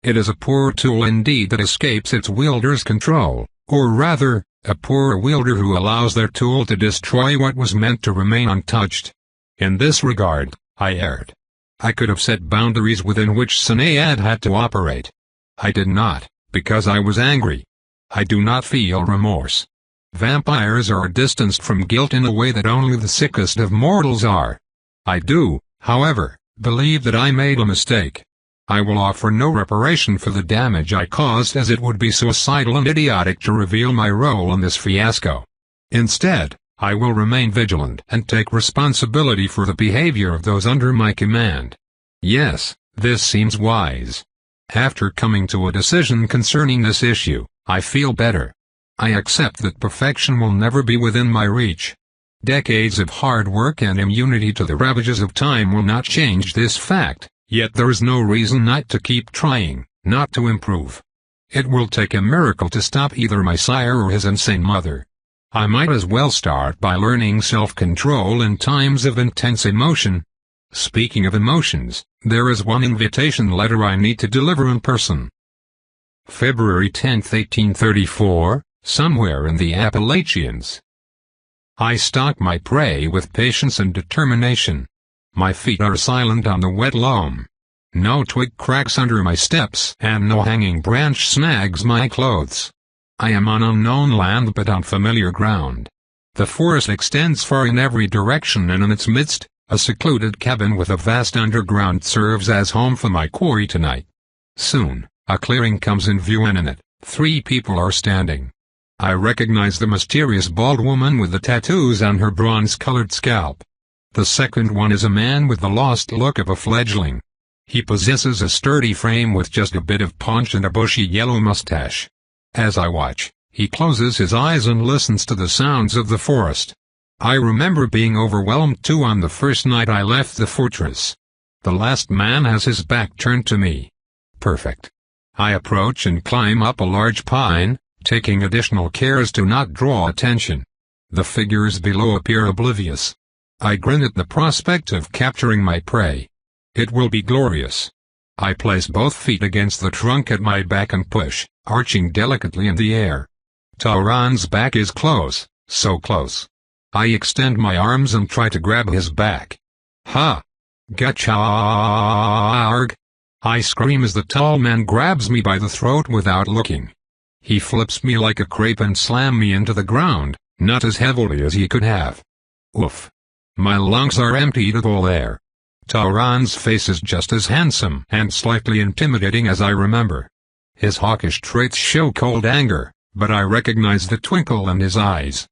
It is a poor tool indeed that escapes its wielder's control, or rather, a poor wielder who allows their tool to destroy what was meant to remain untouched. In this regard, I erred. I could have set boundaries within which Sinead had to operate. I did not, because I was angry. I do not feel remorse. Vampires are distanced from guilt in a way that only the sickest of mortals are. I do, however, believe that I made a mistake. I will offer no reparation for the damage I caused, as it would be suicidal and idiotic to reveal my role in this fiasco. Instead, I will remain vigilant and take responsibility for the behavior of those under my command. Yes, this seems wise. After coming to a decision concerning this issue, I feel better. I accept that perfection will never be within my reach. Decades of hard work and immunity to the ravages of time will not change this fact, yet there is no reason not to keep trying, not to improve. It will take a miracle to stop either my sire or his insane mother. I might as well start by learning self-control in times of intense emotion. Speaking of emotions, there is one invitation letter I need to deliver in person. February 10, 1834, somewhere in the Appalachians. I stalk my prey with patience and determination. My feet are silent on the wet loam. No twig cracks under my steps and no hanging branch snags my clothes. I am on unknown land but on familiar ground. The forest extends far in every direction, and in its midst, a secluded cabin with a vast underground serves as home for my quarry tonight. Soon, a clearing comes in view, and in it, 3 people are standing. I recognize the mysterious bald woman with the tattoos on her bronze-colored scalp. The second one is a man with the lost look of a fledgling. He possesses a sturdy frame with just a bit of paunch and a bushy yellow mustache. As I watch, he closes his eyes and listens to the sounds of the forest. I remember being overwhelmed too on the first night I left the fortress. The last man has his back turned to me. Perfect. I approach and climb up a large pine, taking additional care as to not draw attention. The figures below appear oblivious. I grin at the prospect of capturing my prey. It will be glorious. I place both feet against the trunk at my back and push, arching delicately in the air. Tauran's back is close, so close. I extend my arms and try to grab his back. Ha! Gacharg! I scream as the tall man grabs me by the throat without looking. He flips me like a crepe and slams me into the ground, not as heavily as he could have. Oof. My lungs are emptied of all air. Tauran's face is just as handsome and slightly intimidating as I remember. His hawkish traits show cold anger, but I recognize the twinkle in his eyes.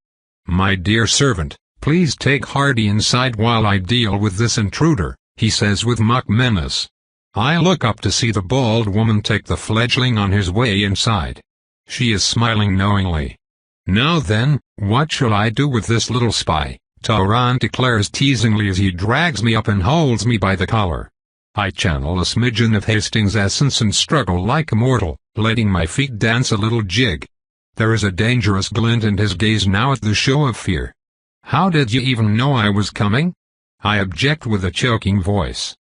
My dear servant, please take Hardy inside while I deal with this intruder, he says with mock menace. I look up to see the bald woman take the fledgling on his way inside. She is smiling knowingly. Now then, what shall I do with this little spy? Tauran declares teasingly as he drags me up and holds me by the collar. I channel a smidgen of Hastings' essence and struggle like a mortal, letting my feet dance a little jig. There is a dangerous glint in his gaze now at the show of fear. How did you even know I was coming? I object with a choking voice.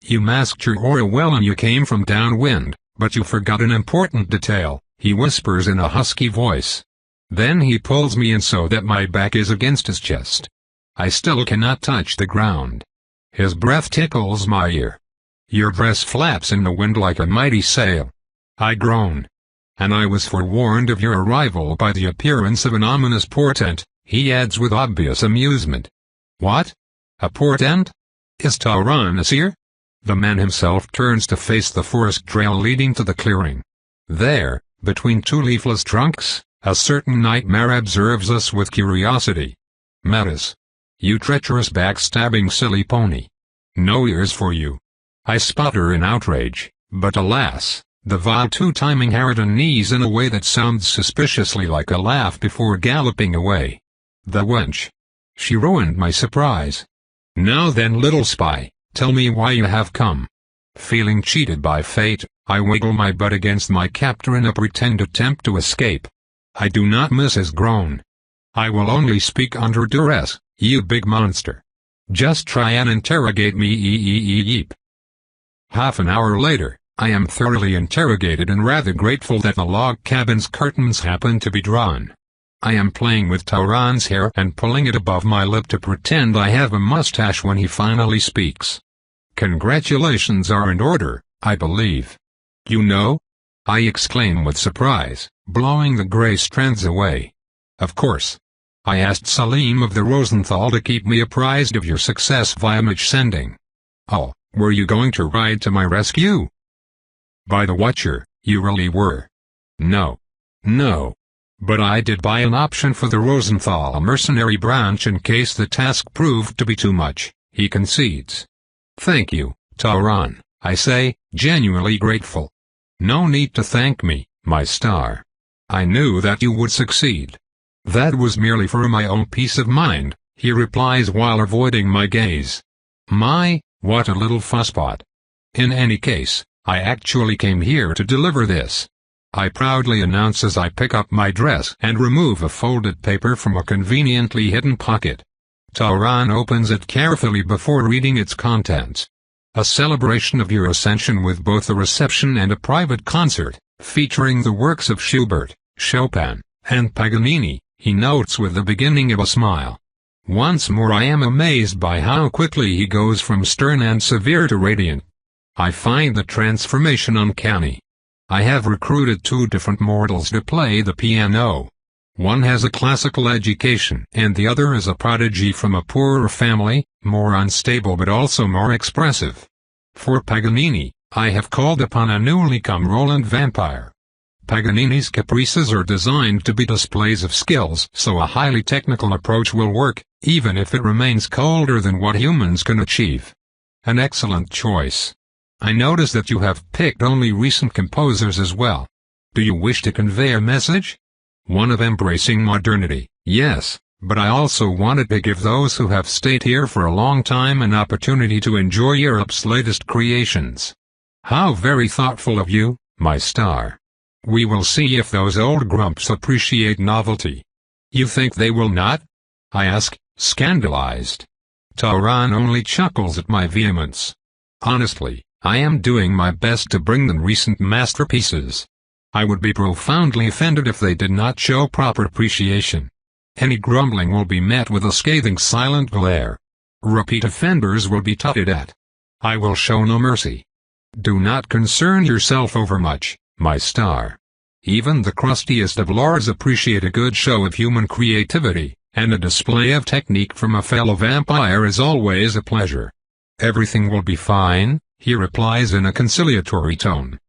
You masked your aura well and you came from downwind, but you forgot an important detail, he whispers in a husky voice. Then he pulls me in so that my back is against his chest. I still cannot touch the ground. His breath tickles my ear. Your breast flaps in the wind like a mighty sail. I groan. And I was forewarned of your arrival by the appearance of an ominous portent, he adds with obvious amusement. What? A portent? Is Tauran here? The man himself turns to face the forest trail leading to the clearing. There, between two leafless trunks, a certain nightmare observes us with curiosity. Metis. You treacherous backstabbing silly pony. No ears for you. I sputter in outrage, but alas, the vile two-timing harridan knees in a way that sounds suspiciously like a laugh before galloping away. The wench. She ruined my surprise. Now then, little spy, tell me why you have come. Feeling cheated by fate, I wiggle my butt against my captor in a pretend attempt to escape. I do not miss his groan. I will only speak under duress, you big monster. Just try and interrogate me, yeep. Half an hour later, I am thoroughly interrogated and rather grateful that the log cabin's curtains happen to be drawn. I am playing with Tauran's hair and pulling it above my lip to pretend I have a mustache when he finally speaks. Congratulations are in order, I believe. You know? I exclaim with surprise, blowing the gray strands away. Of course. I asked Salim of the Rosenthal to keep me apprised of your success via match sending. Oh, were you going to ride to my rescue? By the Watcher, you really were. No. No. But I did buy an option for the Rosenthal mercenary branch in case the task proved to be too much, he concedes. Thank you, Tauran, I say, genuinely grateful. No need to thank me, my star. I knew that you would succeed. That was merely for my own peace of mind, he replies while avoiding my gaze. My, what a little fusspot. In any case, I actually came here to deliver this. I proudly announce as I pick up my dress and remove a folded paper from a conveniently hidden pocket. Tauran opens it carefully before reading its contents. A celebration of your ascension with both a reception and a private concert, featuring the works of Schubert, Chopin, and Paganini, he notes with the beginning of a smile. Once more I am amazed by how quickly he goes from stern and severe to radiant. I find the transformation uncanny. I have recruited two different mortals to play the piano. One has a classical education and the other is a prodigy from a poorer family, more unstable but also more expressive. For Paganini, I have called upon a newly come Roland vampire. Paganini's caprices are designed to be displays of skills, so a highly technical approach will work, even if it remains colder than what humans can achieve. An excellent choice. I notice that you have picked only recent composers as well. Do you wish to convey a message? One of embracing modernity, yes, but I also wanted to give those who have stayed here for a long time an opportunity to enjoy Europe's latest creations. How very thoughtful of you, my star. We will see if those old grumps appreciate novelty. You think they will not? I ask, scandalized. Tauran only chuckles at my vehemence. Honestly, I am doing my best to bring them recent masterpieces. I would be profoundly offended if they did not show proper appreciation. Any grumbling will be met with a scathing silent glare. Repeat offenders will be tutted at. I will show no mercy. Do not concern yourself overmuch, my star. Even the crustiest of lords appreciate a good show of human creativity, and a display of technique from a fellow vampire is always a pleasure. Everything will be fine, he replies in a conciliatory tone.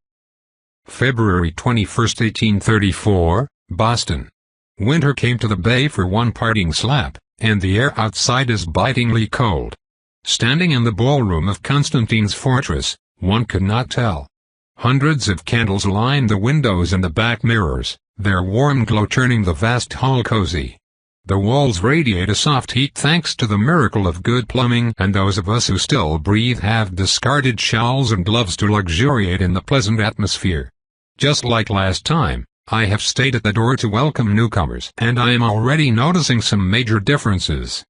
February 21, 1834, Boston. Winter came to the bay for one parting slap, and the air outside is bitingly cold. Standing in the ballroom of Constantine's fortress, one could not tell. Hundreds of candles line the windows and the back mirrors, their warm glow turning the vast hall cozy. The walls radiate a soft heat thanks to the miracle of good plumbing, and those of us who still breathe have discarded shawls and gloves to luxuriate in the pleasant atmosphere. Just like last time, I have stayed at the door to welcome newcomers, and I am already noticing some major differences.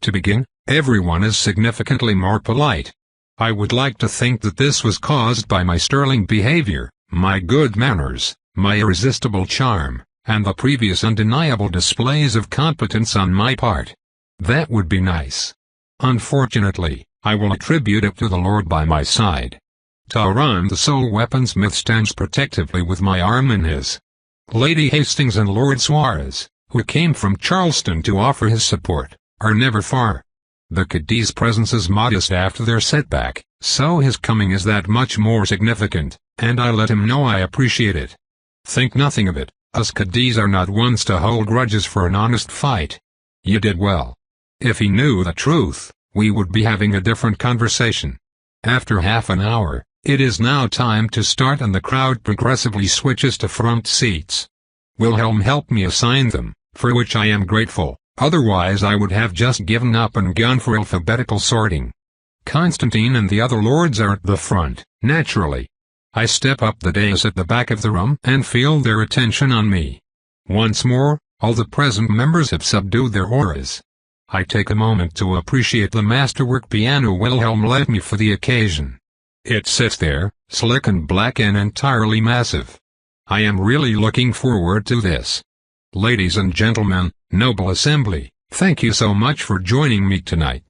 To begin, everyone is significantly more polite. I would like to think that this was caused by my sterling behavior, my good manners, my irresistible charm, and the previous undeniable displays of competence on my part. That would be nice. Unfortunately, I will attribute it to the Lord by my side. Tauran the sole weaponsmith stands protectively with my arm in his. Lady Hastings and Lord Suarez, who came from Charleston to offer his support, are never far. The Cadiz presence is modest after their setback, so his coming is that much more significant, and I let him know I appreciate it. Think nothing of it, us Cadiz are not ones to hold grudges for an honest fight. You did well. If he knew the truth, we would be having a different conversation. After half an hour, it is now time to start and the crowd progressively switches to front seats. Wilhelm helped me assign them, for which I am grateful, otherwise I would have just given up and gone for alphabetical sorting. Constantine and the other lords are at the front, naturally. I step up the dais at the back of the room and feel their attention on me. Once more, all the present members have subdued their auras. I take a moment to appreciate the masterwork piano Wilhelm lent me for the occasion. It sits there, slick and black and entirely massive. I am really looking forward to this. Ladies and gentlemen, noble assembly, thank you so much for joining me tonight.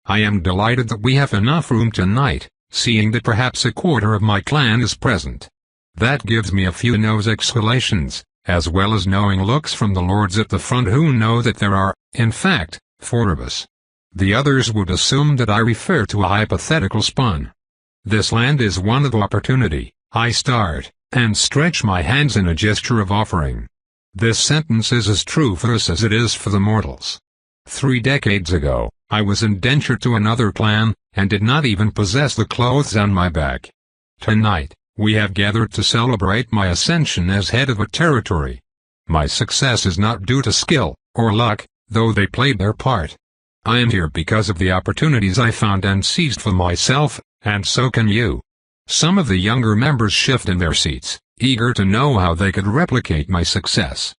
I am delighted that we have enough room tonight, seeing that perhaps a quarter of my clan is present. That gives me a few nose exhalations, as well as knowing looks from the lords at the front who know that there are, in fact, 4 of us. The others would assume that I refer to a hypothetical spawn. This land is one of opportunity. I start, and stretch my hands in a gesture of offering. This sentence is as true for us as it is for the mortals. 3 decades ago, I was indentured to another clan, and did not even possess the clothes on my back. Tonight, we have gathered to celebrate my ascension as head of a territory. My success is not due to skill, or luck, though they played their part. I am here because of the opportunities I found and seized for myself, and so can you. Some of the younger members shift in their seats, eager to know how they could replicate my success.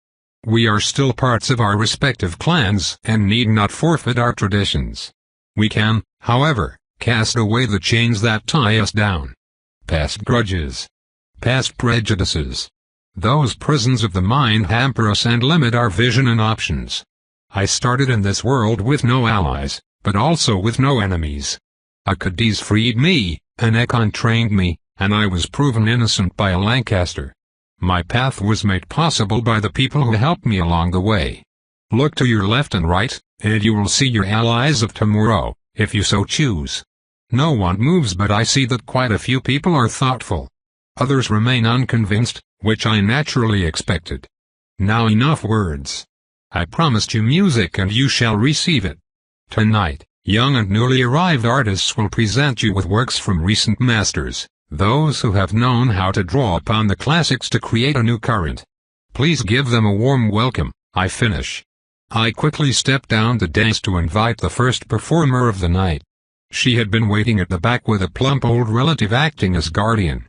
We are still parts of our respective clans and need not forfeit our traditions. We can, however, cast away the chains that tie us down. Past grudges. Past prejudices. Those prisons of the mind hamper us and limit our vision and options. I started in this world with no allies, but also with no enemies. A Cadiz freed me, an Ekon trained me, and I was proven innocent by a Lancaster. My path was made possible by the people who helped me along the way. Look to your left and right, and you will see your allies of tomorrow, if you so choose. No one moves, but I see that quite a few people are thoughtful. Others remain unconvinced, which I naturally expected. Now enough words. I promised you music and you shall receive it. Tonight, young and newly arrived artists will present you with works from recent masters, those who have known how to draw upon the classics to create a new current. Please give them a warm welcome. I finish. I quickly step down the dais to invite the first performer of the night. She had been waiting at the back with a plump old relative acting as guardian.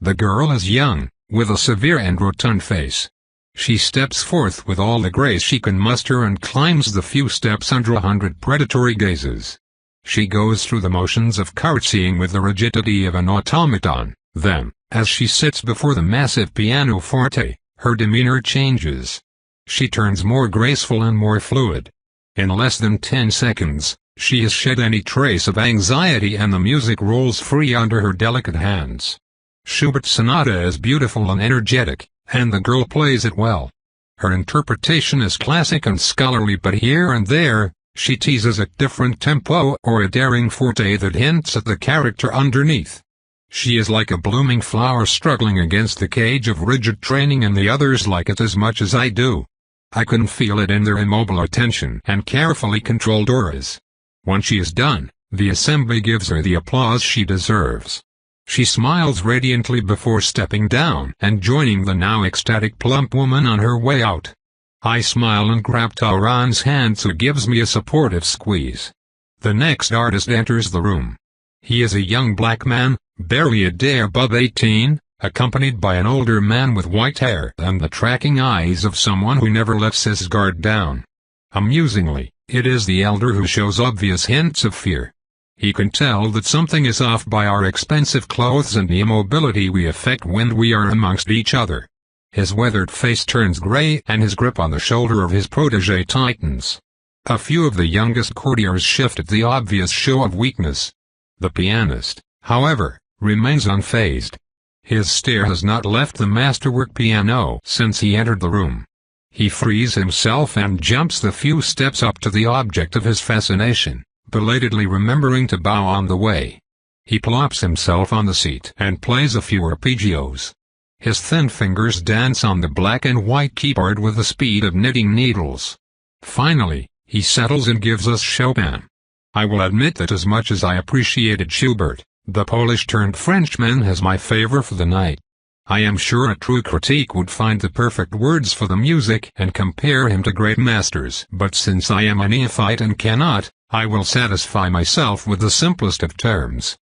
The girl is young, with a severe and rotund face. She steps forth with all the grace she can muster and climbs the few steps under 100 predatory gazes. She goes through the motions of curtsying with the rigidity of an automaton. Then, as she sits before the massive pianoforte, her demeanor changes. She turns more graceful and more fluid. In less than 10 seconds, she has shed any trace of anxiety and the music rolls free under her delicate hands. Schubert's sonata is beautiful and energetic, and the girl plays it well. Her interpretation is classic and scholarly, but here and there, she teases a different tempo or a daring forte that hints at the character underneath. She is like a blooming flower struggling against the cage of rigid training, and the others like it as much as I do. I can feel it in their immobile attention and carefully controlled auras. When she is done, the assembly gives her the applause she deserves. She smiles radiantly before stepping down and joining the now ecstatic plump woman on her way out. I smile and grab Tauran's hand, who gives me a supportive squeeze. The next artist enters the room. He is a young black man, barely a day above 18, accompanied by an older man with white hair and the tracking eyes of someone who never lets his guard down. Amusingly, it is the elder who shows obvious hints of fear. He can tell that something is off by our expensive clothes and the immobility we affect when we are amongst each other. His weathered face turns gray and his grip on the shoulder of his protégé tightens. A few of the youngest courtiers shift at the obvious show of weakness. The pianist, however, remains unfazed. His stare has not left the masterwork piano since he entered the room. He frees himself and jumps the few steps up to the object of his fascination, belatedly remembering to bow on the way. He plops himself on the seat and plays a few arpeggios. His thin fingers dance on the black and white keyboard with the speed of knitting needles. Finally, he settles and gives us Chopin. I will admit that as much as I appreciated Schubert, the Polish-turned-Frenchman has my favor for the night. I am sure a true critique would find the perfect words for the music and compare him to great masters, but since I am a neophyte and cannot, I will satisfy myself with the simplest of terms.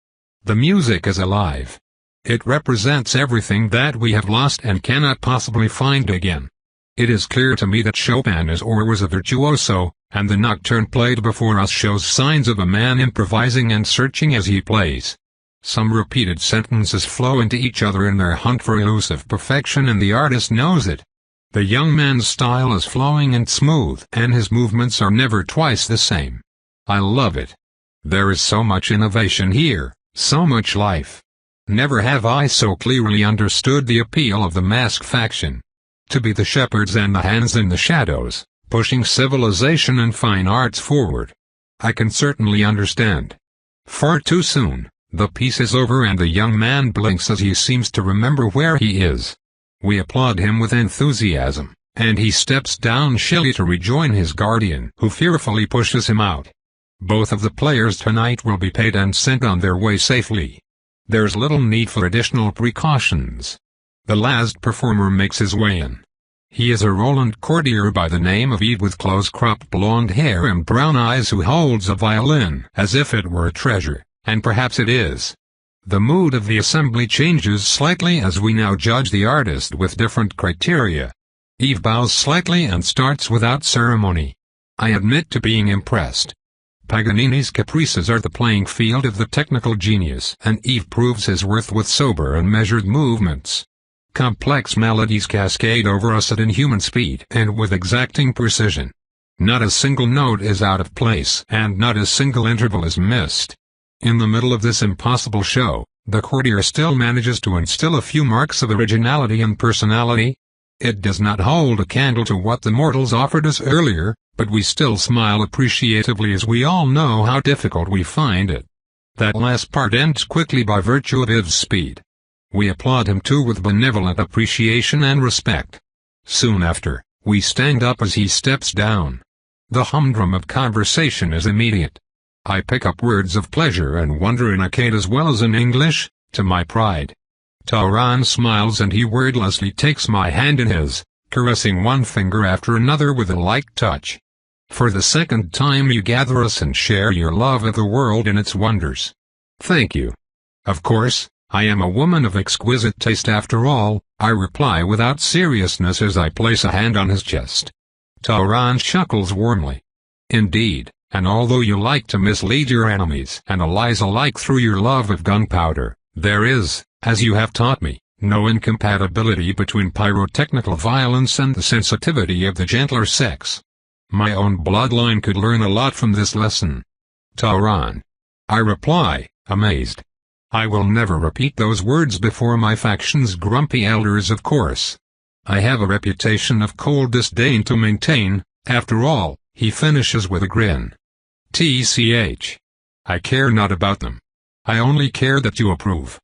The music is alive. It represents everything that we have lost and cannot possibly find again. It is clear to me that Chopin is or was a virtuoso, and the nocturne played before us shows signs of a man improvising and searching as he plays. Some repeated sentences flow into each other in their hunt for elusive perfection, and the artist knows it. The young man's style is flowing and smooth, and his movements are never twice the same. I love it. There is so much innovation here, so much life. Never have I so clearly understood the appeal of the mask faction. To be the shepherds and the hands in the shadows, pushing civilization and fine arts forward. I can certainly understand. Far too soon, the piece is over and the young man blinks as he seems to remember where he is. We applaud him with enthusiasm, and he steps down shilly to rejoin his guardian, who fearfully pushes him out. Both of the players tonight will be paid and sent on their way safely. There's little need for additional precautions. The last performer makes his way in. He is a Roland courtier by the name of Yves, with close-cropped blonde hair and brown eyes, who holds a violin as if it were a treasure, and perhaps it is. The mood of the assembly changes slightly as we now judge the artist with different criteria. Yves bows slightly and starts without ceremony. I admit to being impressed. Paganini's caprices are the playing field of the technical genius, and Yves proves his worth with sober and measured movements. Complex melodies cascade over us at inhuman speed and with exacting precision. Not a single note is out of place, and not a single interval is missed. In the middle of this impossible show, the courtier still manages to instill a few marks of originality and personality. It does not hold a candle to what the mortals offered us earlier, but we still smile appreciatively as we all know how difficult we find it. That last part ends quickly by virtue of Yves' speed. We applaud him too with benevolent appreciation and respect. Soon after, we stand up as he steps down. The humdrum of conversation is immediate. I pick up words of pleasure and wonder in Akkad as well as in English, to my pride. Tauran smiles and he wordlessly takes my hand in his, caressing one finger after another with a light touch. For the second time you gather us and share your love of the world and its wonders. Thank you. Of course, I am a woman of exquisite taste after all, I reply without seriousness as I place a hand on his chest. Tauran chuckles warmly. Indeed, and although you like to mislead your enemies and allies alike through your love of gunpowder, there is, as you have taught me, no incompatibility between pyrotechnical violence and the sensitivity of the gentler sex. My own bloodline could learn a lot from this lesson. Tauran. I reply, amazed. I will never repeat those words before my faction's grumpy elders, of course. I have a reputation of cold disdain to maintain, after all, he finishes with a grin. TCH. I care not about them. I only care that you approve.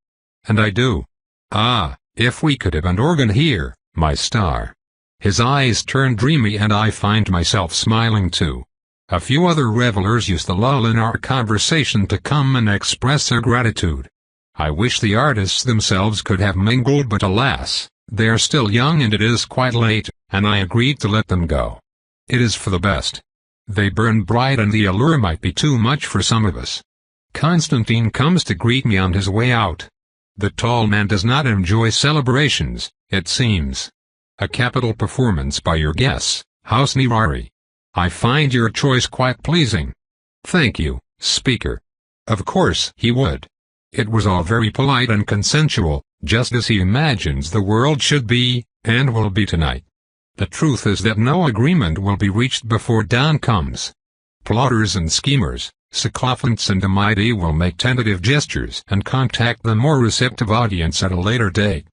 And I do. Ah, if we could have an organ here, my star. His eyes turn dreamy and I find myself smiling too. A few other revelers use the lull in our conversation to come and express their gratitude. I wish the artists themselves could have mingled, but alas, they are still young and it is quite late, and I agreed to let them go. It is for the best. They burn bright and the allure might be too much for some of us. Constantine comes to greet me on his way out. The tall man does not enjoy celebrations, it seems. A capital performance by your guests, House Nirari. I find your choice quite pleasing. Thank you, Speaker. Of course he would. It was all very polite and consensual, just as he imagines the world should be, and will be tonight. The truth is that no agreement will be reached before dawn comes. Plotters and schemers, sycophants and the mighty will make tentative gestures and contact the more receptive audience at a later date.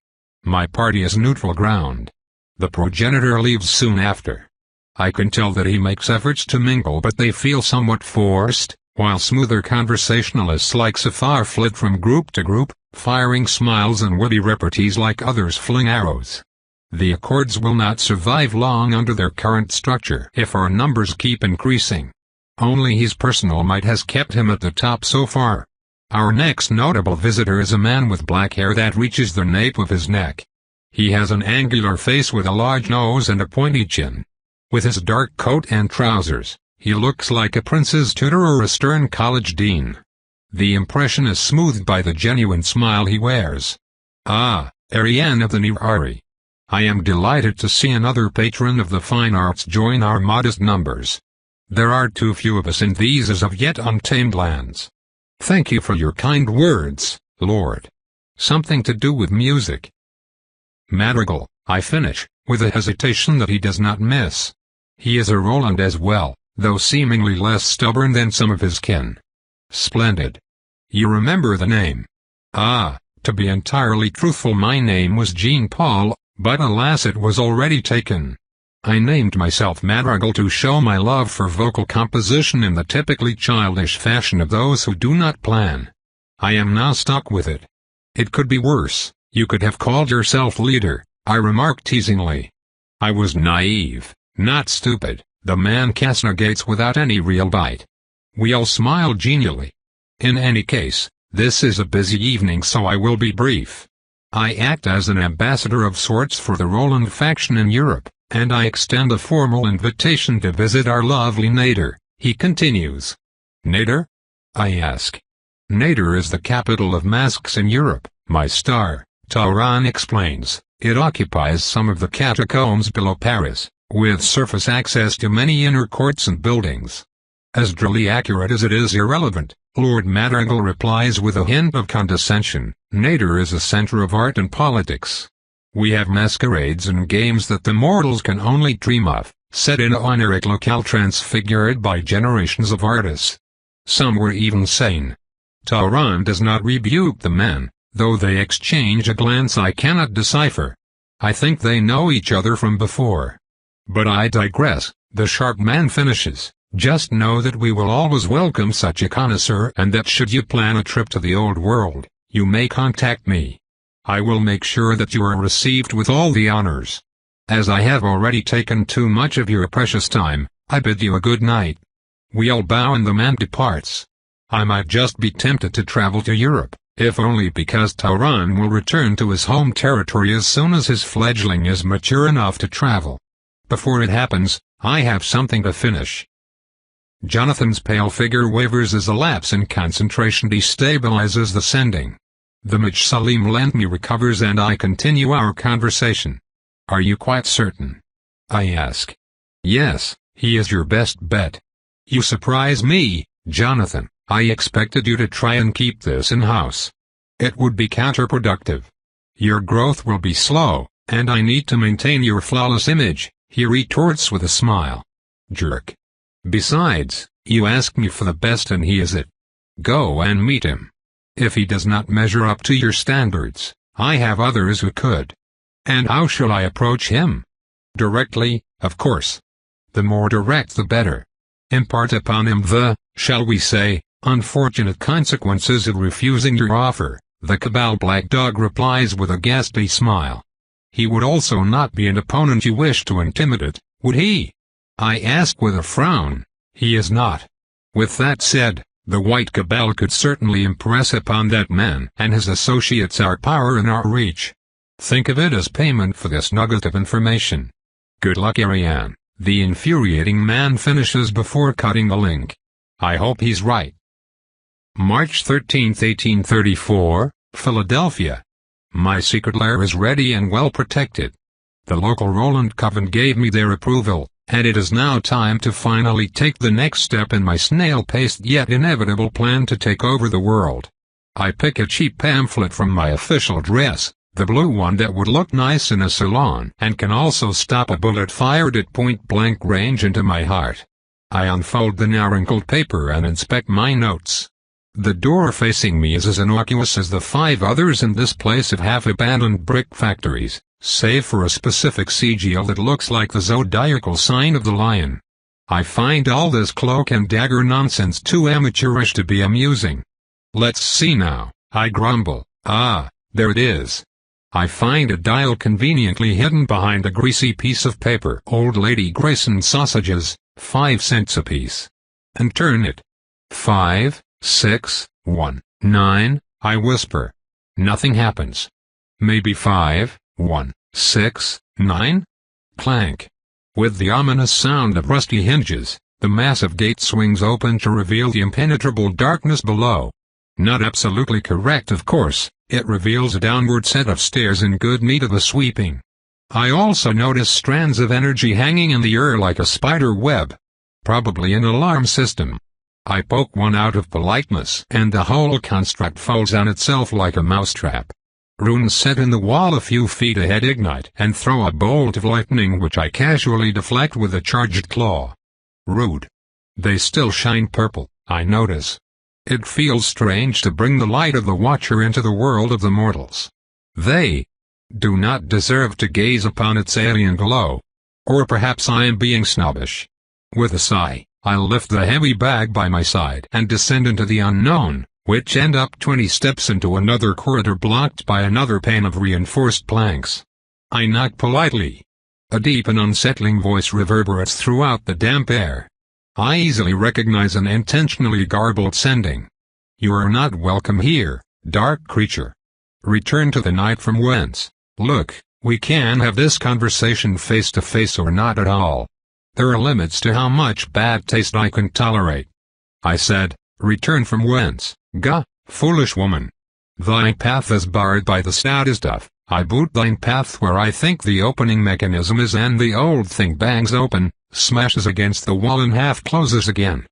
My party is neutral ground. The progenitor leaves soon after. I can tell that he makes efforts to mingle, but they feel somewhat forced, while smoother conversationalists like Safar flit from group to group, firing smiles and witty repartees like others fling arrows. The Accords will not survive long under their current structure if our numbers keep increasing. Only his personal might has kept him at the top so far. Our next notable visitor is a man with black hair that reaches the nape of his neck. He has an angular face with a large nose and a pointy chin. With his dark coat and trousers, he looks like a prince's tutor or a stern college dean. The impression is smoothed by the genuine smile he wears. Ah, Ariane of the Nirari. I am delighted to see another patron of the fine arts join our modest numbers. There are too few of us in these as of yet untamed lands. Thank you for your kind words, Lord. Something to do with music. Madrigal, I finish, with a hesitation that he does not miss. He is a Roland as well, though seemingly less stubborn than some of his kin. Splendid. You remember the name? Ah, to be entirely truthful, my name was Jean-Paul, but alas, it was already taken. I named myself Madrigal to show my love for vocal composition in the typically childish fashion of those who do not plan. I am now stuck with it. It could be worse. You could have called yourself leader, I remarked teasingly. I was naive, not stupid, the man castigates without any real bite. We all smiled genially. In any case, this is a busy evening, so I will be brief. I act as an ambassador of sorts for the Roland faction in Europe, and I extend a formal invitation to visit our lovely Nader, he continues. Nader? I ask. Nader is the capital of masks in Europe, my star, Tauran explains. It occupies some of the catacombs below Paris, with surface access to many inner courts and buildings. As drily accurate as it is irrelevant, Lord Madrigal replies with a hint of condescension. Nader is a center of art and politics. We have masquerades and games that the mortals can only dream of, set in an oniric locale transfigured by generations of artists. Some were even sane. Tauran does not rebuke the man, though they exchange a glance I cannot decipher. I think they know each other from before. But I digress. The sharp man finishes. Just know that we will always welcome such a connoisseur, and that should you plan a trip to the old world, you may contact me. I will make sure that you are received with all the honors. As I have already taken too much of your precious time, I bid you a good night." We all bow and the man departs. I might just be tempted to travel to Europe, if only because Tauron will return to his home territory as soon as his fledgling is mature enough to travel. Before it happens, I have something to finish. Jonathan's pale figure wavers as a lapse in concentration destabilizes the sending. The Maj Salim lent me recovers and I continue our conversation. "Are you quite certain?" I ask. "Yes, he is your best bet." "You surprise me, Jonathan. I expected you to try and keep this in-house. It would be counterproductive. Your growth will be slow, and I need to maintain your flawless image," he retorts with a smile. Jerk. "Besides, you asked me for the best and he is it. Go and meet him. If he does not measure up to your standards, I have others who could." "And how shall I approach him?" "Directly, of course. The more direct the better. Impart upon him the, shall we say, unfortunate consequences of refusing your offer," the Cabal Black Dog replies with a ghastly smile. "He would also not be an opponent you wish to intimidate, would he?" I ask with a frown. "He is not. With that said, the White Cabal could certainly impress upon that man and his associates our power and our reach. Think of it as payment for this nugget of information. Good luck, Ariane," the infuriating man finishes before cutting the link. I hope he's right. March 13, 1834, Philadelphia. My secret lair is ready and well protected. The local Roland Coven gave me their approval, and it is now time to finally take the next step in my snail-paced yet inevitable plan to take over the world. I pick a cheap pamphlet from my official dress, the blue one that would look nice in a salon and can also stop a bullet fired at point-blank range into my heart. I unfold the now wrinkled paper and inspect my notes. The door facing me is as innocuous as the 5 others in this place of half-abandoned brick factories, save for a specific sigil that looks like the zodiacal sign of the lion. I find all this cloak and dagger nonsense too amateurish to be amusing. "Let's see now," I grumble. "Ah, there it is." I find a dial conveniently hidden behind a greasy piece of paper. "Old Lady Grayson sausages, 5 cents apiece." And turn it. 5, 6, 1, 9, I whisper. Nothing happens. Maybe 5, 1, 6, 9? Clank. With the ominous sound of rusty hinges, the massive gate swings open to reveal the impenetrable darkness below. Not absolutely correct, of course, it reveals a downward set of stairs in good need of a sweeping. I also notice strands of energy hanging in the air like a spider web. Probably an alarm system. I poke one out of politeness, and the whole construct folds on itself like a mousetrap. Runes set in the wall a few feet ahead ignite and throw a bolt of lightning which I casually deflect with a charged claw. Rude. They still shine purple, I notice. It feels strange to bring the light of the Watcher into the world of the mortals. They do not deserve to gaze upon its alien glow. Or perhaps I am being snobbish. With a sigh, I lift the heavy bag by my side and descend into the unknown, which end up 20 steps into another corridor blocked by another pane of reinforced planks. I knock politely. A deep and unsettling voice reverberates throughout the damp air. I easily recognize an intentionally garbled sending. "You are not welcome here, dark creature. Return to the night from whence. Look, we can have this conversation face to face or not at all. There are limits to how much bad taste I can tolerate." I said, "Return from whence, foolish woman? Thy path is barred by the stoutest stuff. I boot thine path where I think the opening mechanism is, and the old thing bangs open, smashes against the wall and half closes again.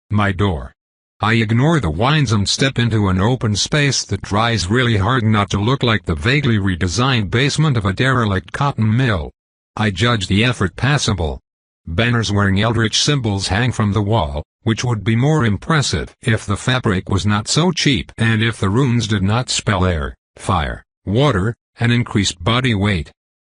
My door." I ignore the whines and step into an open space that tries really hard not to look like the vaguely redesigned basement of a derelict cotton mill. I judge the effort passable. Banners wearing eldritch symbols hang from the wall, which would be more impressive if the fabric was not so cheap and if the runes did not spell air, fire, water, and increased body weight.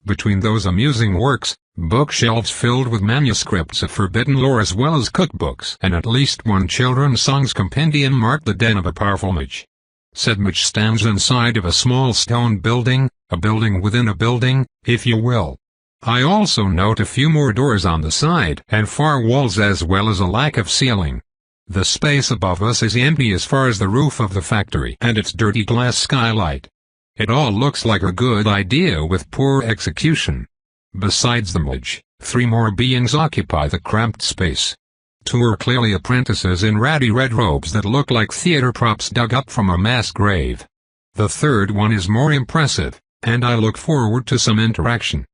Between those amusing works, bookshelves filled with manuscripts of forbidden lore as well as cookbooks and at least one children's songs compendium mark the den of a powerful mage. said Midge stands inside of a small stone building, a building within a building, if you will. I also note a few more doors on the side and far walls as well as a lack of ceiling. The space above us is empty as far as the roof of the factory and its dirty glass skylight. It all looks like a good idea with poor execution. Besides the Midge, 3 more beings occupy the cramped space. 2 are clearly apprentices in ratty red robes that look like theater props dug up from a mass grave. The third one is more impressive, and I look forward to some interaction.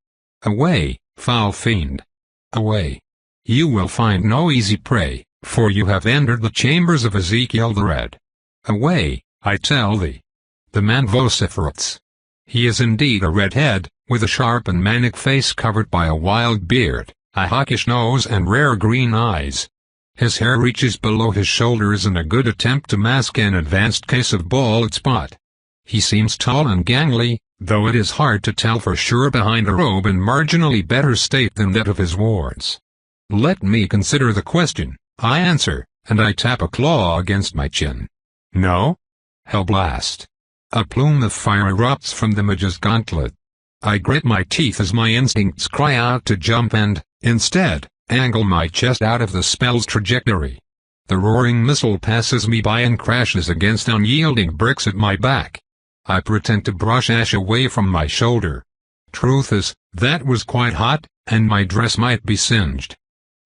Away, foul fiend. Away. You will find no easy prey, for you have entered the chambers of Ezekiel the Red. Away, I tell thee. The man vociferates. He is indeed a redhead, with a sharp and manic face covered by a wild beard, a hawkish nose and rare green eyes. His hair reaches below his shoulders in a good attempt to mask an advanced case of bald spot. He seems tall and gangly, though it is hard to tell for sure behind a robe in marginally better state than that of his wards. Let me consider the question, I answer, and I tap a claw against my chin. No? Hellblast. A plume of fire erupts from the Midge's gauntlet. I grit my teeth as my instincts cry out to jump and, instead, angle my chest out of the spell's trajectory. The roaring missile passes me by and crashes against unyielding bricks at my back. I pretend to brush ash away from my shoulder. Truth is, that was quite hot, and my dress might be singed.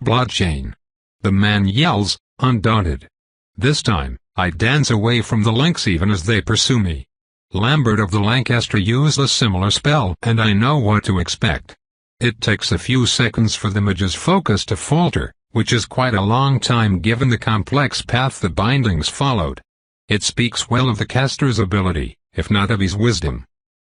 Bloodchain. The man yells, undaunted. This time, I dance away from the lynx even as they pursue me. Lambert of the Lancaster used a similar spell, and I know what to expect. It takes a few seconds for the Midge's focus to falter, which is quite a long time given the complex path the bindings followed. It speaks well of the caster's ability, if not of his wisdom.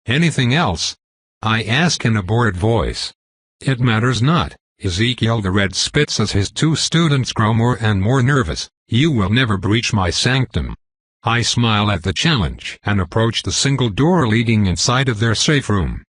Anything else? I ask in a bored voice. It matters not, Ezekiel the Red spits as his 2 students grow more and more nervous. You will never breach my sanctum. I smile at the challenge and approach the single door leading inside of their safe room.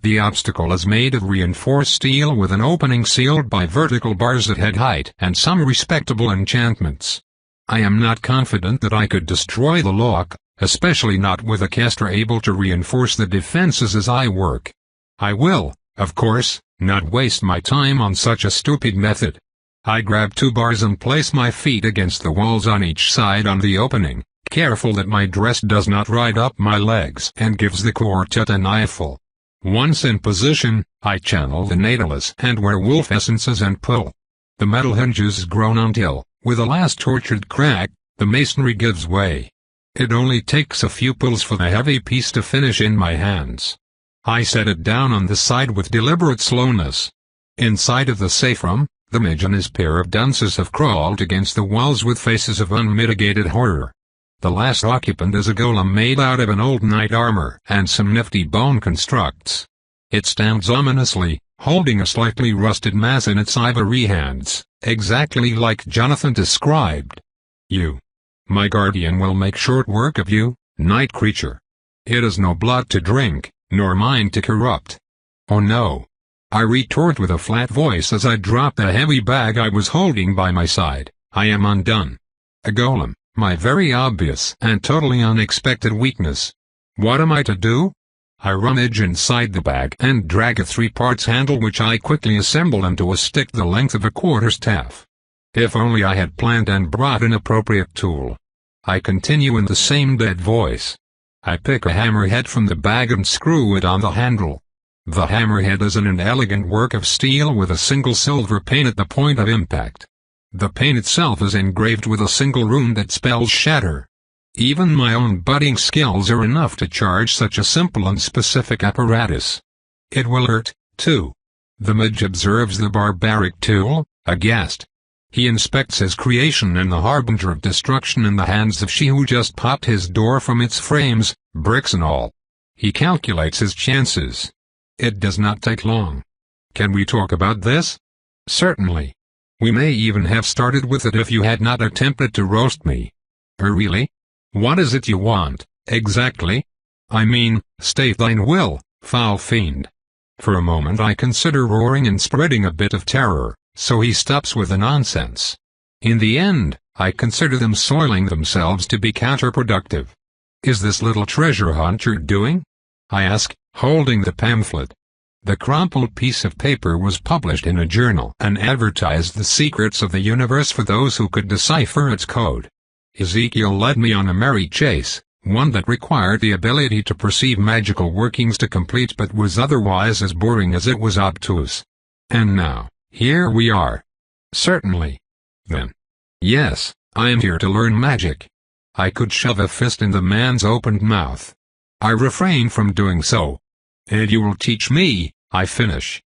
The obstacle is made of reinforced steel with an opening sealed by vertical bars at head height and some respectable enchantments. I am not confident that I could destroy the lock, especially not with a caster able to reinforce the defenses as I work. I will, of course, not waste my time on such a stupid method. I grab 2 bars and place my feet against the walls on each side on the opening, careful that my dress does not ride up my legs and gives the quartet an eyeful. Once in position, I channel the Natalis and werewolf essences and pull. The metal hinges groan until, with a last tortured crack, the masonry gives way. It only takes a few pulls for the heavy piece to finish in my hands. I set it down on the side with deliberate slowness. Inside of the safe room, the Midge and his pair of dunces have crawled against the walls with faces of unmitigated horror. The last occupant is a golem made out of an old knight armor and some nifty bone constructs. It stands ominously, holding a slightly rusted mass in its ivory hands, exactly like Jonathan described. You, my guardian, will make short work of you, night creature. It is no blood to drink, nor mine to corrupt. Oh no. I retort with a flat voice as I drop the heavy bag I was holding by my side. I am undone. A golem. My very obvious and totally unexpected weakness. What am I to do? I rummage inside the bag and drag a 3-parts handle which I quickly assemble into a stick the length of a quarterstaff. If only I had planned and brought an appropriate tool. I continue in the same dead voice. I pick a hammerhead from the bag and screw it on the handle. The hammerhead is an elegant work of steel with a single silver pane at the point of impact. The pane itself is engraved with a single rune that spells shatter. Even my own budding skills are enough to charge such a simple and specific apparatus. It will hurt, too. The Midge observes the barbaric tool, aghast. He inspects his creation and the harbinger of destruction in the hands of she who just popped his door from its frames, bricks and all. He calculates his chances. It does not take long. Can we talk about this? Certainly. We may even have started with it if you had not attempted to roast me. Really? What is it you want, exactly? I mean, state thine will, foul fiend. For a moment I consider roaring and spreading a bit of terror, so he stops with the nonsense. In the end, I consider them soiling themselves to be counterproductive. Is this little treasure hunt you're doing? I asked, holding the pamphlet. The crumpled piece of paper was published in a journal and advertised the secrets of the universe for those who could decipher its code. Ezekiel led me on a merry chase, one that required the ability to perceive magical workings to complete but was otherwise as boring as it was obtuse. And now, here we are. Certainly. Then. Yes, I am here to learn magic. I could shove a fist in the man's opened mouth. I refrain from doing so. And you will teach me, I finish.